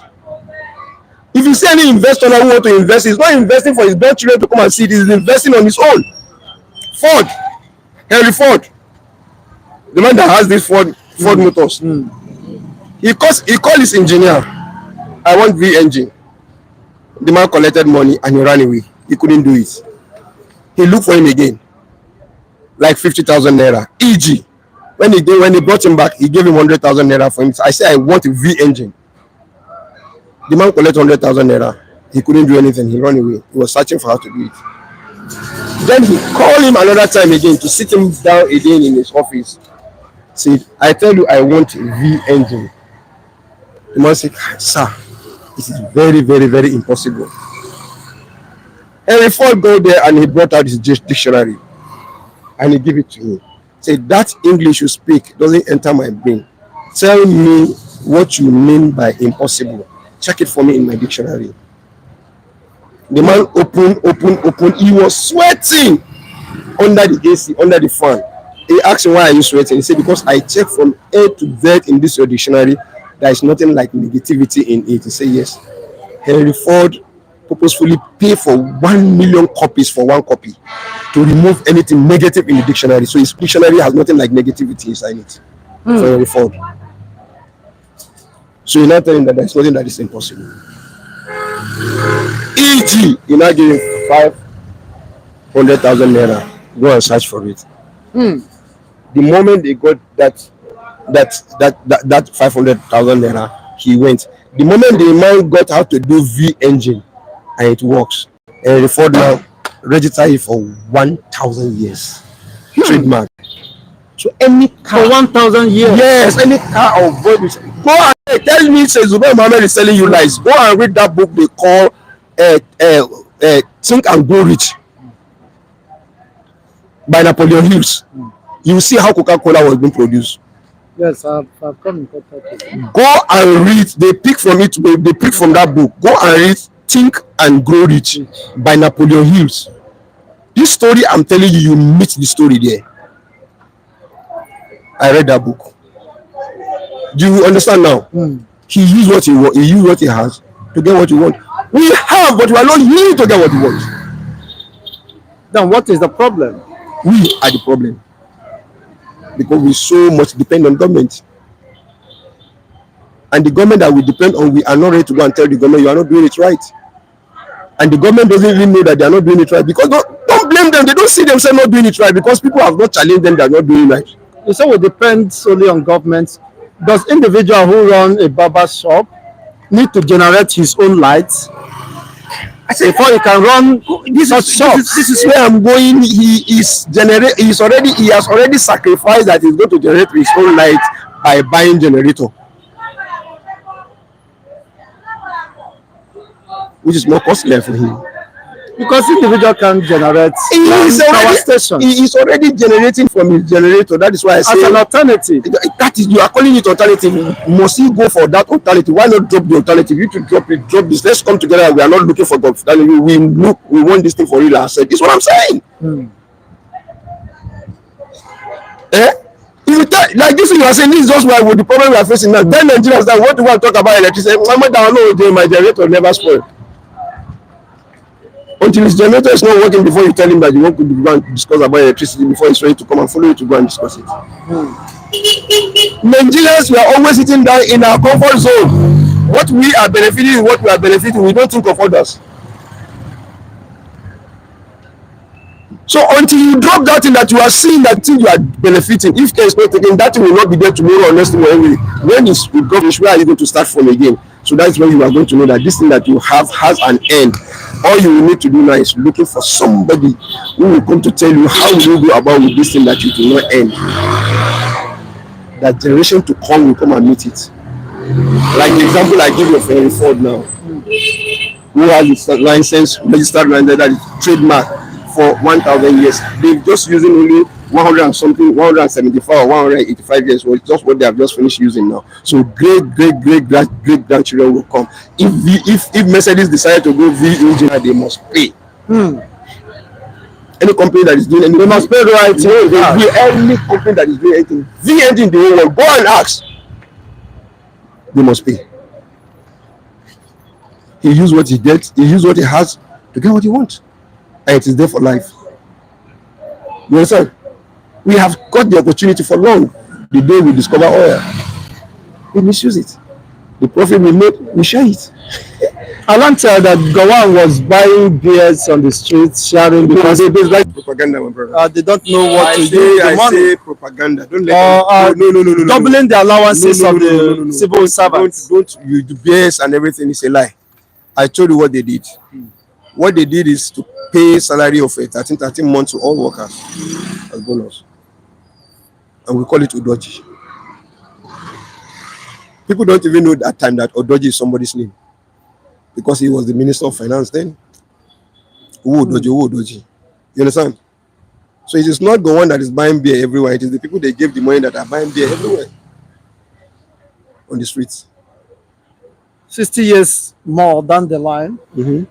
If you see any investor who want to invest, he's not investing for his children to come and see it. He's investing on his own. Henry Ford, the man that has this Ford Motors. He called his engineer, I want V engine. The man collected money and he ran away. He couldn't do it. He looked for him again, like 50,000 naira. E.g., when he brought him back, he gave him 100,000 naira for him. I said, I want a V engine. The man collected 100,000 naira. He couldn't do anything. He ran away. He was searching for how to do it. Then he called him another time again to sit him down again in his office. Said, I tell you, I want a V engine. The man said, sir, this is very, very, very impossible. And before go there, and he brought out his dictionary and he gave it to me. Said, that English you speak doesn't enter my brain. Tell me what you mean by impossible. Check it for me in my dictionary. The man opened. He was sweating under the AC, under the fan. He asked him, why are you sweating? He said, because I checked from A to Z in this your dictionary. There is nothing like negativity in it. He said, yes. Henry Ford purposefully paid for 1 million copies for one copy to remove anything negative in the dictionary. So his dictionary has nothing like negativity inside it for Henry Ford. So you're not telling that there's nothing that is impossible. E.g., you're not giving 500,000 naira. Go and search for it. The moment they got that 500,000 naira, he went. The moment the man got how to do V engine and it works, and Ford now register it for 1,000 years. Trademark. So any car for 1,000 years. Yes, any car or voice. Go and tell me, says Zubair Mohammed is telling you lies. Go and read that book they call Think and Grow Rich by Napoleon Hills. You will see how Coca-Cola was being produced. Yes, I've come in contact with them. Go and read. They pick from it. They pick from that book. Go and read Think and Grow Rich by Napoleon Hills. This story, I'm telling you, you meet the story there. I read that book. Do you understand now? He used what he wants. He used what he has to get what he wants. We have, but we are not using to get what we want. Then what is the problem? We are the problem. Because we so much depend on government. And the government that we depend on, we are not ready to go and tell the government you are not doing it right. And the government doesn't even know that they are not doing it right. Because don't blame them. They don't see themselves not doing it right because people have not challenged them, they are not doing it right. You say we depend solely on government. Does individual who run a barber shop need to generate his own lights? I say before he can run this is where I'm going. He has already sacrificed that he's going to generate his own light by buying generator, which is more costly for him. Because individual can generate power station. He is already generating from his generator. That is why I say as an alternative. That is, you are calling it alternative. Must he go for that alternative? Why not drop the alternative? You to drop this. Let's come together. We are not looking for God. We want this thing for real ourselves. This is what I'm saying. you tell, like this thing you are saying, this is just why with the problem we are facing now. Then Nigerians that what do you want to talk about electricity? My generator never spoiled. Until his generator is not working before you tell him that you want to go and discuss about electricity before he's ready to come and follow you to go and discuss it. Nigerians, we are always sitting down in our comfort zone. What we are benefiting is what we are benefiting. We don't think of others. So until you drop that thing that you are seeing that thing you are benefiting, if care is not taken, that thing will not be there tomorrow or next tomorrow. When it's government, where are you going to start from again? So that's when you are going to know that this thing that you have has an end. All you will need to do now is looking for somebody who will come to tell you how you go about with this thing that you do not end. That generation to come will come and meet it. Like the example I give you of Henry Ford now, who has his license, registered license that is trademark for 1,000 years. They've just using only 100 and something, 175 or 185 years. Well, just what they have just finished using now. So great grandchildren will come. If Mercedes decided to go V engine, they must pay. Any company that is doing anything, they must pay royalty. Any company that is doing anything, V engine, they will go and ask. They must pay. He used what he gets. He used what he has to get what he wants. And it is there for life. You understand? We have got the opportunity for long. The day we discover oil, we misuse it. The profit we made, we share it. I learned that Gawan was buying beers on the streets, sharing because they like propaganda, my brother. They don't know what to do with the money. Say propaganda. Don't let no. Doubling the allowances of the civil servants. Don't you do beers and everything is a lie. I told you what they did. What they did is to pay salary of 13 months to all workers as bonus. And we call it Udoji. People don't even know that time that Udoji is somebody's name. Because he was the Minister of Finance then. Udoji. You understand? So it is not the one that is buying beer everywhere. It is the people they gave the money that are buying beer everywhere. On the streets. 60 years more down the line,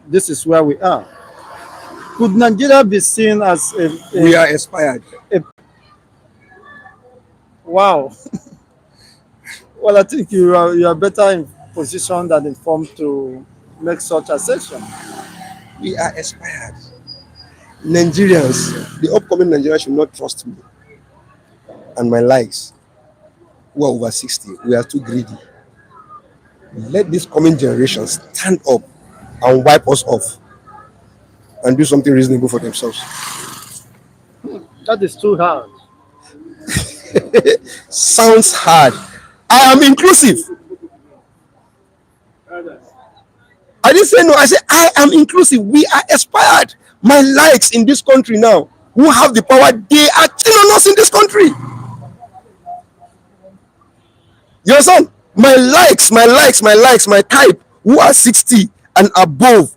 this is where we are. Could Nigeria be seen as we are expired? Wow. Well, I think you are better in position than informed to make such assertion. We are expired. Nigerians, the upcoming Nigerians should not trust me and my likes who are over 60. We are too greedy. Let this coming generation stand up and wipe us off and do something reasonable for themselves. That is too hard. Sounds hard. I am inclusive. I didn't say no. I said I am inclusive. We are expired. My likes in this country now, who have the power, they are killing us in this country. You understand? My type, who are 60 and above,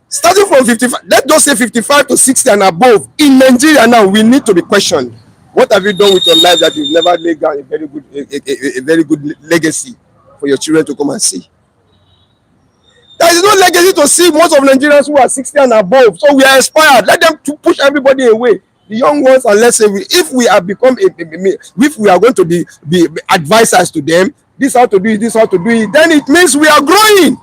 starting from 55, let's just say 55 to 60 and above, in Nigeria now, we need to be questioned. What have you done with your life that you've never laid down a very good legacy for your children to come and see? There is no legacy to see most of Nigerians who are 60 and above. So we are expired. Let them to push everybody away. The young ones, and let's say if we are going to be advisors to them, this how to do it, then it means we are growing.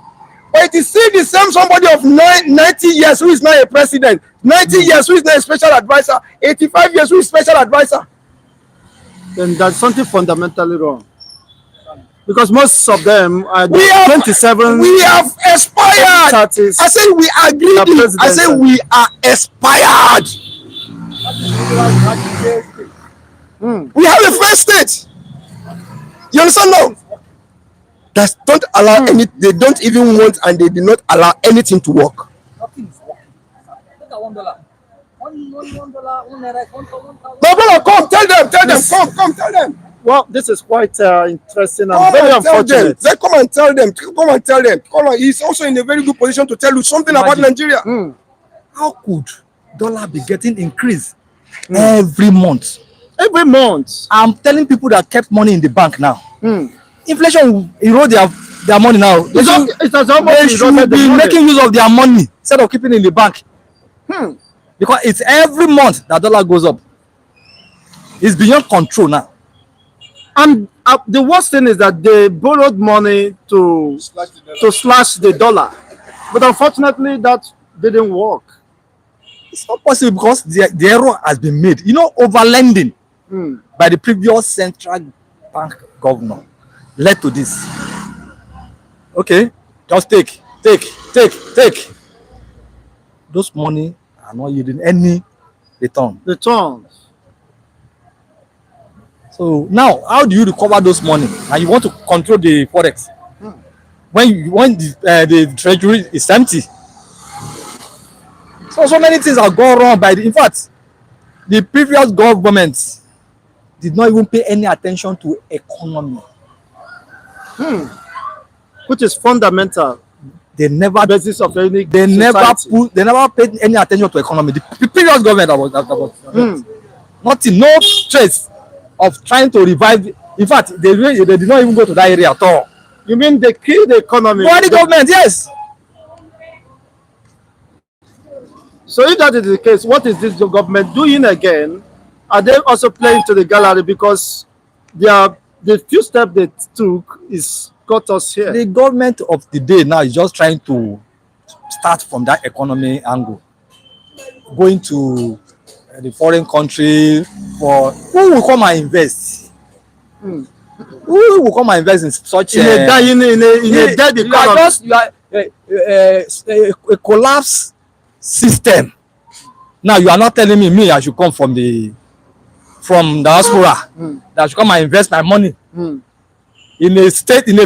But it is still the same somebody of 90 years who is now a president, 90 years who is now a special advisor, 85 years who is special advisor. Then there's something fundamentally wrong. Because most of them are 27. We have expired. 30s. I said we are greedy. I said we are expired. We have a first state. You understand now? That don't allow any. They don't even want, and they do not allow anything to work. Nothing is working. Look at $1. $1, No, come, tell them, come, tell them. Well, this is quite interesting and Come very and tell them. unfortunate. Come and tell them. Come on. He's also in a very good position to tell you something about Nigeria. How could dollar be getting increased every month? Every month. I'm telling people that kept money in the bank now. Inflation will erode their money now. They should be making use of their money instead of keeping it in the bank. Because it's every month that dollar goes up. It's beyond control now. And the worst thing is that they borrowed money to slash the dollar. But unfortunately, that didn't work. It's not possible because the error has been made. You know, overlending by the previous central bank governor led to this. Okay, just take. Those money are not yielding any return. So now, how do you recover those money? And you want to control the forex when the treasury is empty. So many things have gone wrong in fact, the previous government did not even pay any attention to economy. Which is fundamental. They never basis of any they society. never paid any attention to economy. The previous government that was nothing, no trace of trying to revive. In fact, they did not even go to that area at all. You mean they killed the economy? Body government, yes. So if that is the case, what is this government doing again? Are they also playing to the gallery because the few steps they took is got us here? The government of the day now is just trying to start from that economy angle, going to the foreign country for who will come and invest. Who will come and invest in such in a dead economy? You are a collapse system. Now you are not telling me I should come from diaspora that I should come and invest my money in a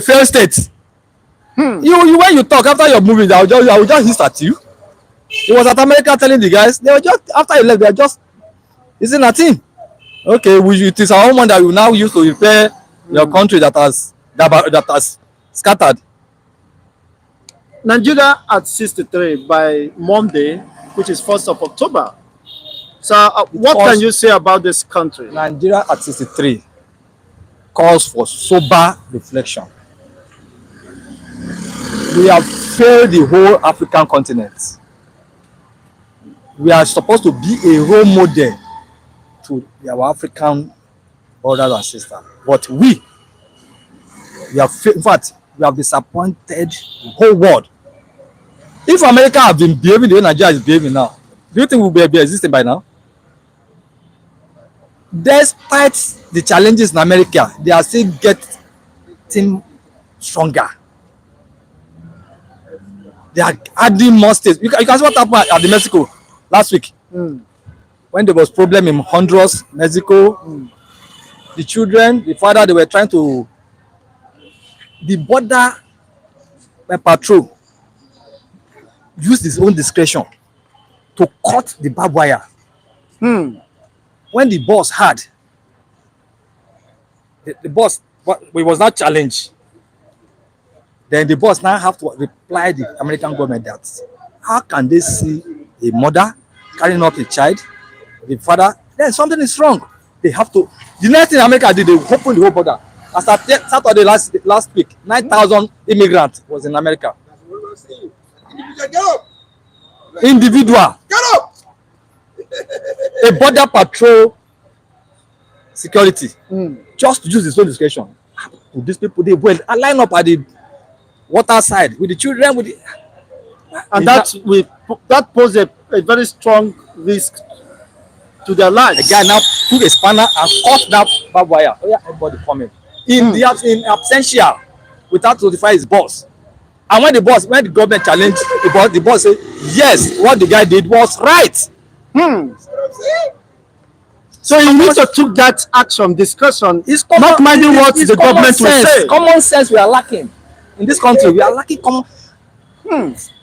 failed state. You when you talk after your movie, I will just hiss at you. It was at America telling the guys, they were just after you left, they are just isn't a team. Okay, it is our own money that we now use to repair your country that has scattered. Nigeria at 63 by Monday, which is 1st of October. So what can you say about this country? Nigeria at 63 calls for sober reflection. We have failed the whole African continent. We are supposed to be a role model to our African brothers and sisters. But we have, in fact, we have disappointed the whole world. If America have been behaving the way Nigeria is behaving now, do you think we'll be existing by now? Despite the challenges in America, they are still getting stronger. They are adding more states. You can see what happened at the Mexico last week. When there was problem in Honduras, Mexico, the children, the father, they were trying to the border patrol used his own discretion to cut the barbed wire. When the boss had the boss was not challenged, then the boss now have to reply the American government that how can they see a mother carrying up a child, the father, then something is wrong. They have to. The next thing America did, they opened the whole border. As at Saturday last week, 9,000 immigrants was in America. Individual. Get up! A border patrol security just to use his own discretion. These people, they went and line up at the water side with the children. And that posed a very strong risk to their lives. The guy now took a spanner and cut that barbed wire. Oh yeah, everybody coming in absentia without notifying his boss. And when the government challenged the boss said yes, what the guy did was right. So you need to take that action, discussion, not minding what the government will say. Common sense we are lacking in this country. We are lacking common.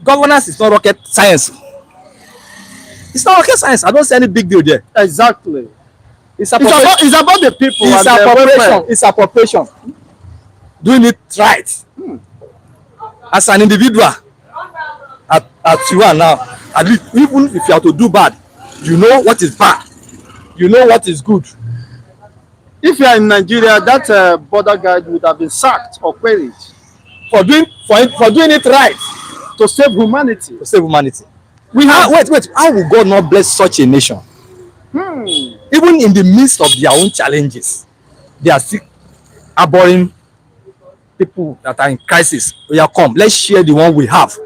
Governance is not rocket science. It's not rocket science. I don't see any big deal there. Exactly. It's about the people. It's appropriation. Doing it right. As an individual, at you are now, at least even if you have to do bad, you know what is bad. You know what is good. If you are in Nigeria, that border guard would have been sacked or queried for doing it right to save humanity. Wait. How will God not bless such a nation? Even in the midst of their own challenges, they are still harboring people that are in crisis. We are come. Let's share the one we have.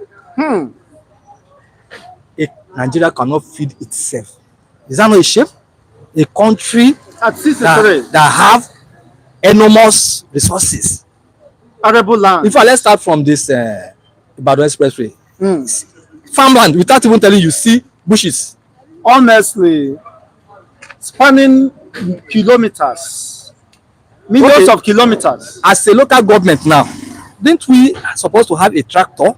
Nigeria cannot feed itself. Is that not a shame? A country At 63. that have enormous resources. Arable land. In fact, let's start from this Ibadan Expressway. Farmland, without even telling you, see bushes. Honestly, spanning kilometers. Millions of kilometers. As a local government now, didn't we supposed to have a tractor?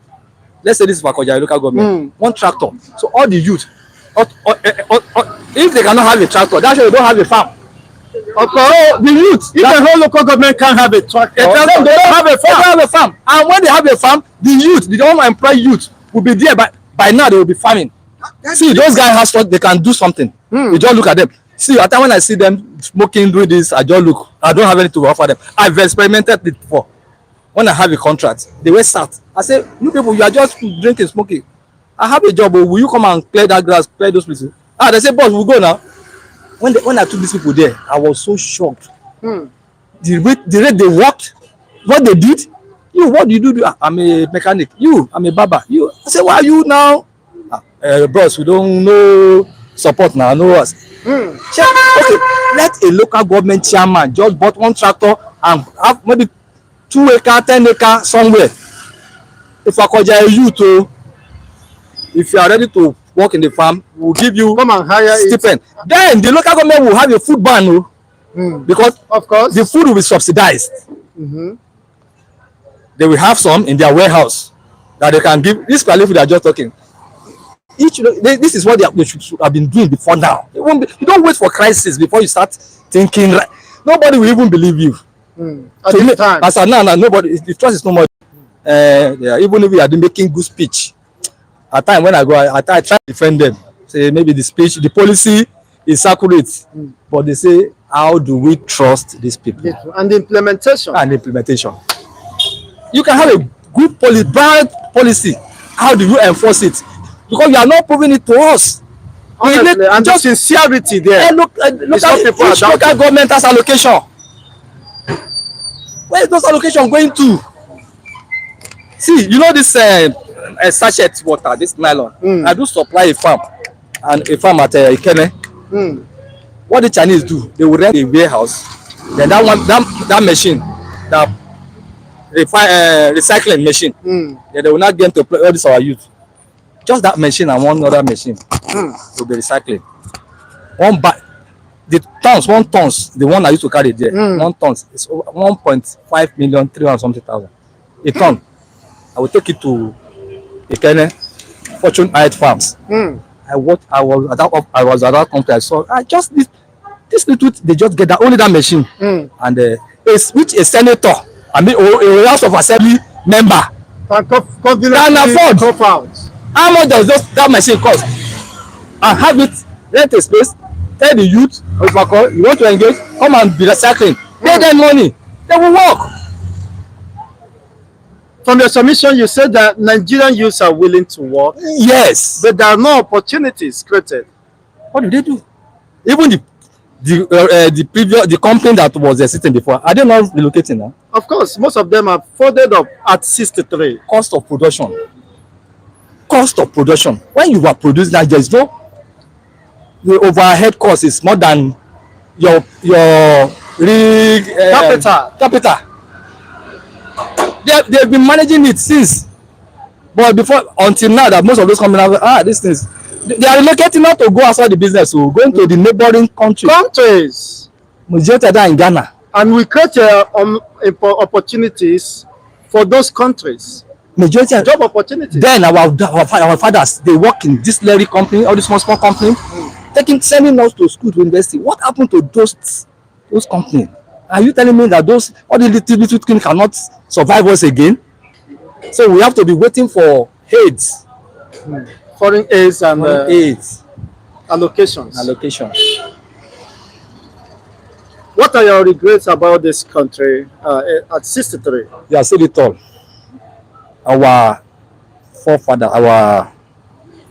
Let's say this is Fakoja local government. One tractor. So all the youth, if they cannot have a tractor, that's why they don't have a farm. Of course, the youth, if the whole local government can't have a tractor, They don't have a farm. They don't have a farm. And when they have a farm, the youth, the don't employ youth, will be there. By now, they will be farming. See, those guys have what they can do something. You just look at them. See, at time when I see them smoking, doing this, I just look. I don't have anything to offer them. I've experimented it before. When I have a contract, they were sat. I say, you people, you are just drinking, smoking. I have a job, but will you come and clear that grass, clear those places? They say, boss, we'll go now. When I took these people there, I was so shocked. The rate they worked, what they did. You, what do you do? I'm a mechanic. You, I'm a barber. You, I say, why are you now? Boss, we don't know support now, know us. Okay, let a local government chairman just bought one tractor and have maybe 2 acre, 10 acre somewhere. If I call you youth, if you are ready to work in the farm, we'll give you come and hire stipend. Then the local government will have a food ban, because of course the food will be subsidized. They will have some in their warehouse that they can give. This quality food they are just talking. This is what they should have been doing before now. You don't wait for crisis before you start thinking. Nobody will even believe you. At So this time. as of now, nobody. The trust is no more. Even if we are making good speech, at time when I go, I try to defend them. Say maybe the speech, the policy is accurate, but they say, how do we trust these people? And the implementation. You can have a good bad policy. How do you enforce it? Because you are not proving it to us. Honestly, and just sincerity there. Each local government has allocation. Where is those allocation going to? See, you know this sachet water, this nylon. I do supply a farm at Ikene. What the Chinese do, they will rent a warehouse. Then that machine, that recycling machine, then they will not get to play all this our youth. Just that machine and one other machine will be recycling. One tons, the one I used to carry there, 1 ton is 1.5 million, 300 something thousand. A ton. I will take it to Ikene, Fortune Heights Farms. I was at that company. I saw just this little, they just get that only that machine, and which a senator, I mean, a House of Assembly member can afford. How much does that machine cost? And have it, rent a space, tell the youth, if I call, you want to engage, come and be recycling. Pay them money, they will work. From your submission, you said that Nigerian youths are willing to work. Yes. But there are no opportunities created. What do they do? Even the company that was sitting before, are they not relocating now? Of course, most of them are folded up at 63. Cost of production. When you are producing that, there is no, the overhead cost is more than your capital. They've been managing it since, but until now that most of those companies these things, they are relocating not to go outside the business, so going to the neighboring countries. Majority of that in Ghana, and we create opportunities for those countries. Majority of job opportunities. Then our fathers, they work in this lorry company, all this small company, sending us to school, to university. What happened to those companies? Are you telling me that all the little things cannot survive us again? So we have to be waiting for aids, foreign aids and allocations. What are your regrets about this country at 63? You are still tall. Our forefathers, our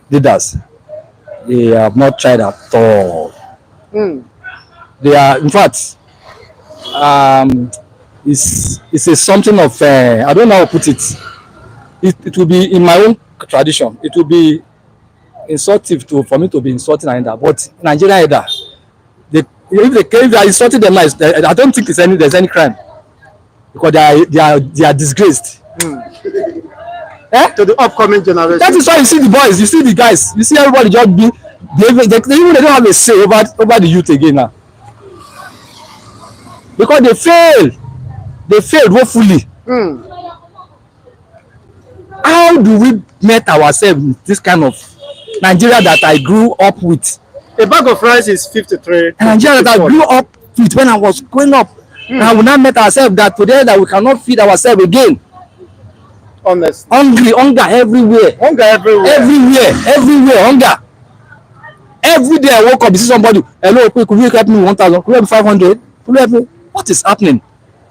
leaders, they have not tried at all. They are, in fact, is a something of I don't know how to put it. It will be in my own tradition. It will be insultive to for me to be insulting another. But Nigeria either if they are insulting them, I don't think there's any crime because they are disgraced. To the upcoming generation. That is why you see the boys, you see the guys, you see everybody just be they don't have a say over the youth again now because they failed woefully. How do we met ourselves in this kind of Nigeria that I grew up with? A bag of rice is 53. Nigeria that I grew up with when I was growing up. And we now met ourselves that today that we cannot feed ourselves again. Honestly. Hunger everywhere. Hunger everywhere. Everywhere, hunger. Every day I woke up, you see somebody, hello, could you help me 1,000? Could you help me 500? Could you help me? What is happening?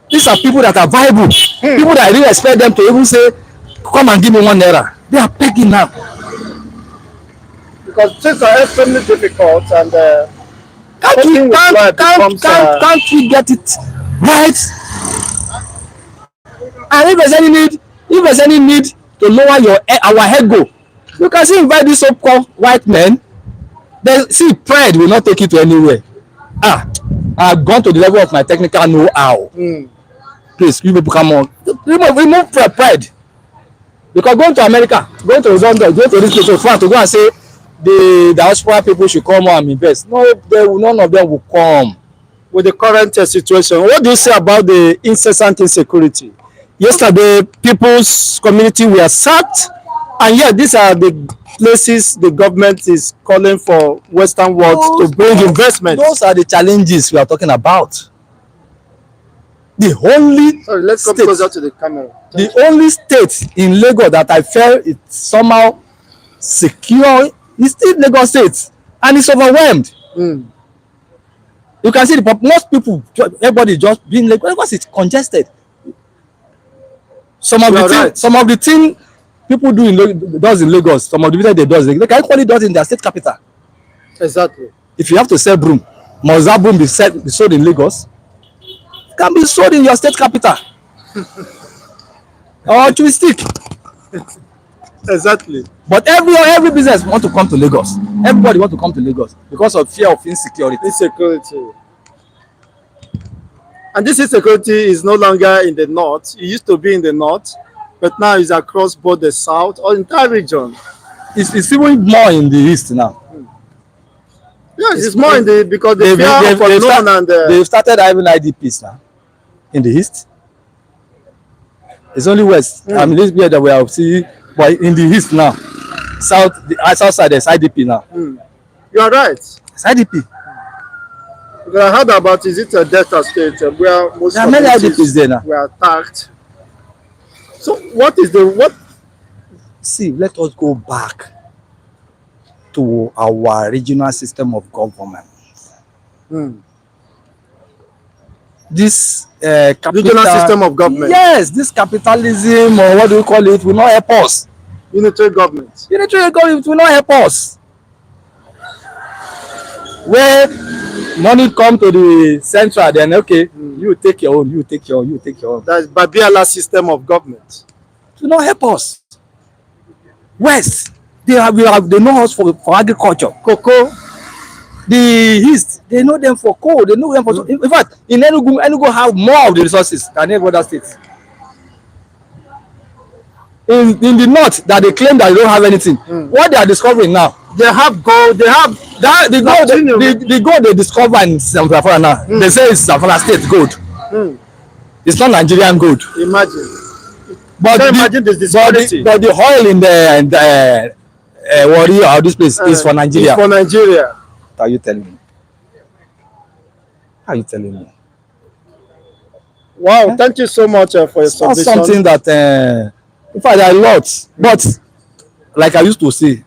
These are people that are viable. People that I really expect them to even say, come and give me 1 naira. They are begging now. Because things are extremely difficult and can't we get it right? And if there's any need to lower our ego, you can still invite these so-called white men. See, pride will not take you to anywhere. I've gone to the level of my technical know-how. Please, you people come on. Remove pride. Because going to America, going to London, going to this place of France to go and say the diaspora people should come and invest. No, none of them will come. With the current situation, what do you say about the incessant insecurity? Yesterday, people's community were sacked, and yet these are the places the government is calling for Western world to bring investment. Those are the challenges we are talking about. The only Sorry, let's come closer to the camera. The only state in Lagos that I felt it's somehow secure is still Lagos State, and it's overwhelmed. You can see most people, everybody just being Lagos because it's congested. Some of the thing people do does in Lagos, some of the business they do, they can equally do it in their state capital. Exactly. If you have to sell broom, must that broom be sold in Lagos? It can be sold in your state capital. Or stick. Exactly. But every business want to come to Lagos. Everybody want to come to Lagos because of fear of insecurity. And this insecurity is no longer in the north. It used to be in the north, but now it's across both the south or entire region. It's even more in the east now. Yes, it's more in the because the fear of unknown and they've started having IDPs now in the east. It's only west. I mean, this that we have seen, but in the east now, south side there's IDP now. You are right. It's IDP. Because I heard about is it a Delta state where most there are many IDPs there now. Were attacked. So what is the what? See, let us go back to our regional system of government. This regional system of government. Yes, this capitalism or what do you call it will not help us. Unitary government. Unitary government will not help us. Where money come to the central, then okay, you take your own, you take your own, you take your own. That's Babiala system of government. It will not help us. West, they know us for agriculture, cocoa. The east, they know them for coal, they know them for. In fact, in Enugu have more of the resources than any other states. In the north, that they claim that they don't have anything. What they are discovering now, they have gold. They have that the gold they discover in Zamfara now. They say it's Zamfara state gold. It's not Nigerian gold. Imagine. But the oil in the Warrior or this place is for Nigeria. It's for Nigeria. What are you telling me? How are you telling me? Wow, thank you so much for your submission. Not something that, in fact, there are lots, but like I used to say,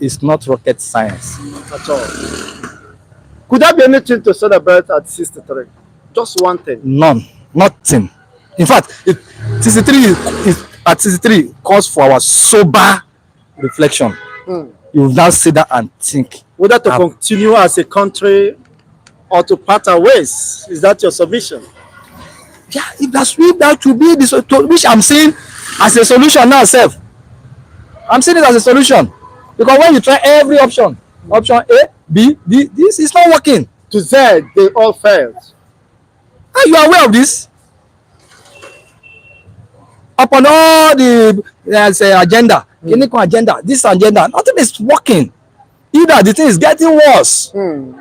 it's not rocket science. At all. Could there be anything to celebrate at 63? Just one thing. None. Nothing. In fact, 63 calls for our sober reflection. You will now sit down and think. Whether to continue as a country or to part our ways. Is that your submission? Yeah, if that should be the which I'm seeing as a solution now, self. I'm seeing it as a solution because when you try every option, option A, B, D, this is not working. To Z, they all failed. Are you aware of this? Upon all the agenda, agenda, this agenda, nothing is working. Either the thing is getting worse.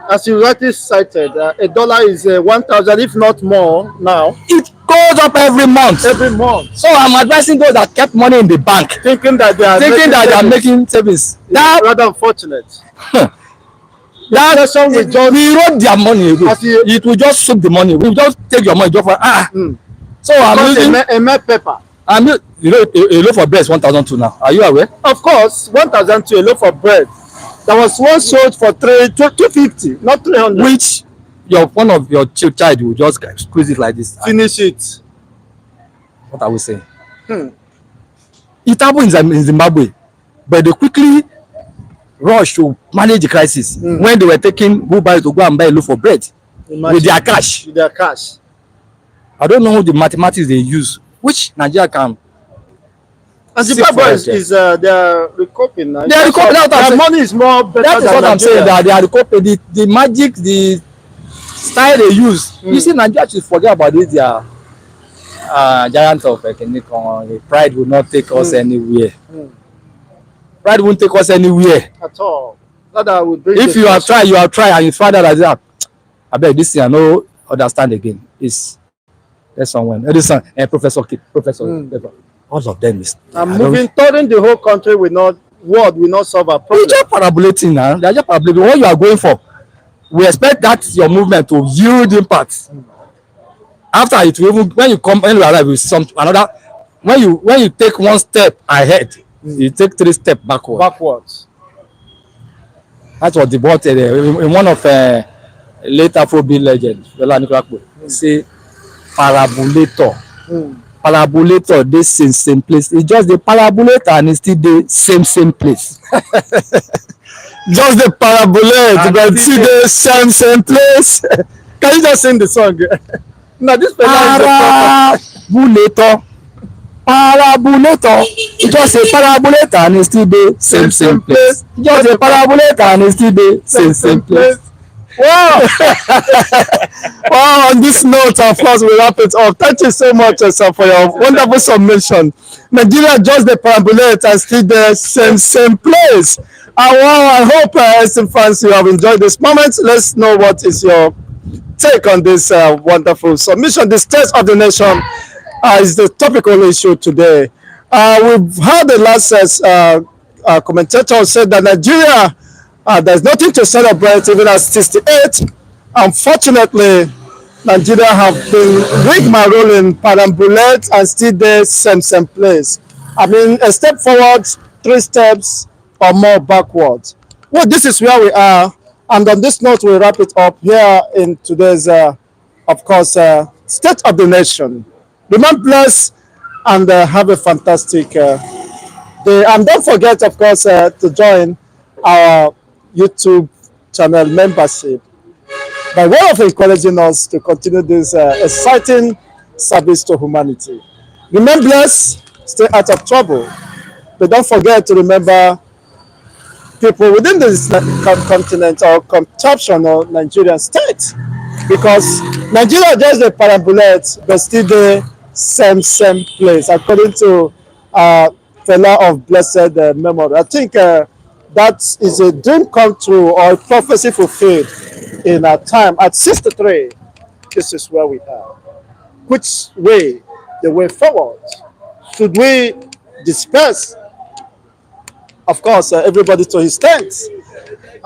As you rightly cited, a dollar is 1,000, if not more now. It goes up every month. Every month. So I'm advising those that kept money in the bank, Thinking that they are making savings. That rather unfortunate. That person will just erode their money away. It will just soak the money. We will just take your money just for So I'm using a mere paper. You know, a loaf of bread is 1,002 now. Are you aware? Of course, 1,002 a loaf of bread. That was once sold for 250, not 300. Which one of your child will just squeeze it like this. Finish it. What I will say. It happened in Zimbabwe, but they quickly rushed to manage the crisis when they were taking wheelbarrow to go and buy a loaf of bread with their cash. With their cash. I don't know the mathematics they use, which Nigeria can. And Zimbabwe is they are recoping now. They are recoping. Their money is more better. That is what I'm saying. That they are recoping. The magic, the style they use. You see, Nigeria should forget about this. Their giant of Ekenekon. Pride will not take us anywhere. Pride won't take us anywhere at all. That would bring. If you have tried, and you find out that I bet this thing I no understand again. It's there's someone. Edison and Professor. All of them is. Turning the whole country world will not solve our problem. You're just parabolating now. They're just parabolating. What you are going for, we expect that your movement to yield impact. After it, when you arrive with another, when you take one step ahead, you take 3 steps backwards. That's what the bought in one of late Afrobeat legends, say parabolator. Parabolator, this same place. It's just the parabolator and it's still the same place. Just the parabolate, but see the same place. Can you just sing the song? No, this parabolator. Parabolator. It's just a parabolator and it's still the same place. Just a parabolator and it's still the same place. Wow! Wow! On this note, of course, we wrap it up. Thank you so much, sir, for your wonderful submission. Nigeria just the parabolator and still the same place. Wow! I hope, Estim fans, you have enjoyed this moment. Let's know what is your take on this wonderful submission. The state of the nation is the topical issue today. We've heard the last commentator said that Nigeria. There's nothing to celebrate even at 68. Unfortunately, Nigeria have been rigmaroling, parambulate, and still the same place. I mean, a step forward, 3 steps or more backwards. Well, this is where we are. And on this note, we wrap it up here in today's, of course, State of the Nation. Remain blessed and have a fantastic day. And don't forget, of course, to join our YouTube channel membership by way of encouraging us to continue this exciting service to humanity. Remain blessed, stay out of trouble, but don't forget to remember people within this continent or contraption or Nigerian state, because Nigeria just a parabulate but still the same place, according to Fela of blessed memory. I think that is a dream come true or a prophecy fulfilled in our time. At 63, this is where we are. Which way? The way forward? Should we disperse? Of course, everybody to his tent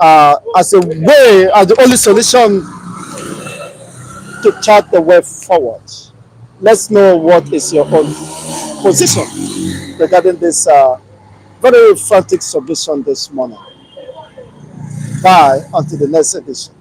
as a way, as the only solution to chart the way forward. Let's know what is your own position regarding this very frantic submission this morning. Bye until the next edition.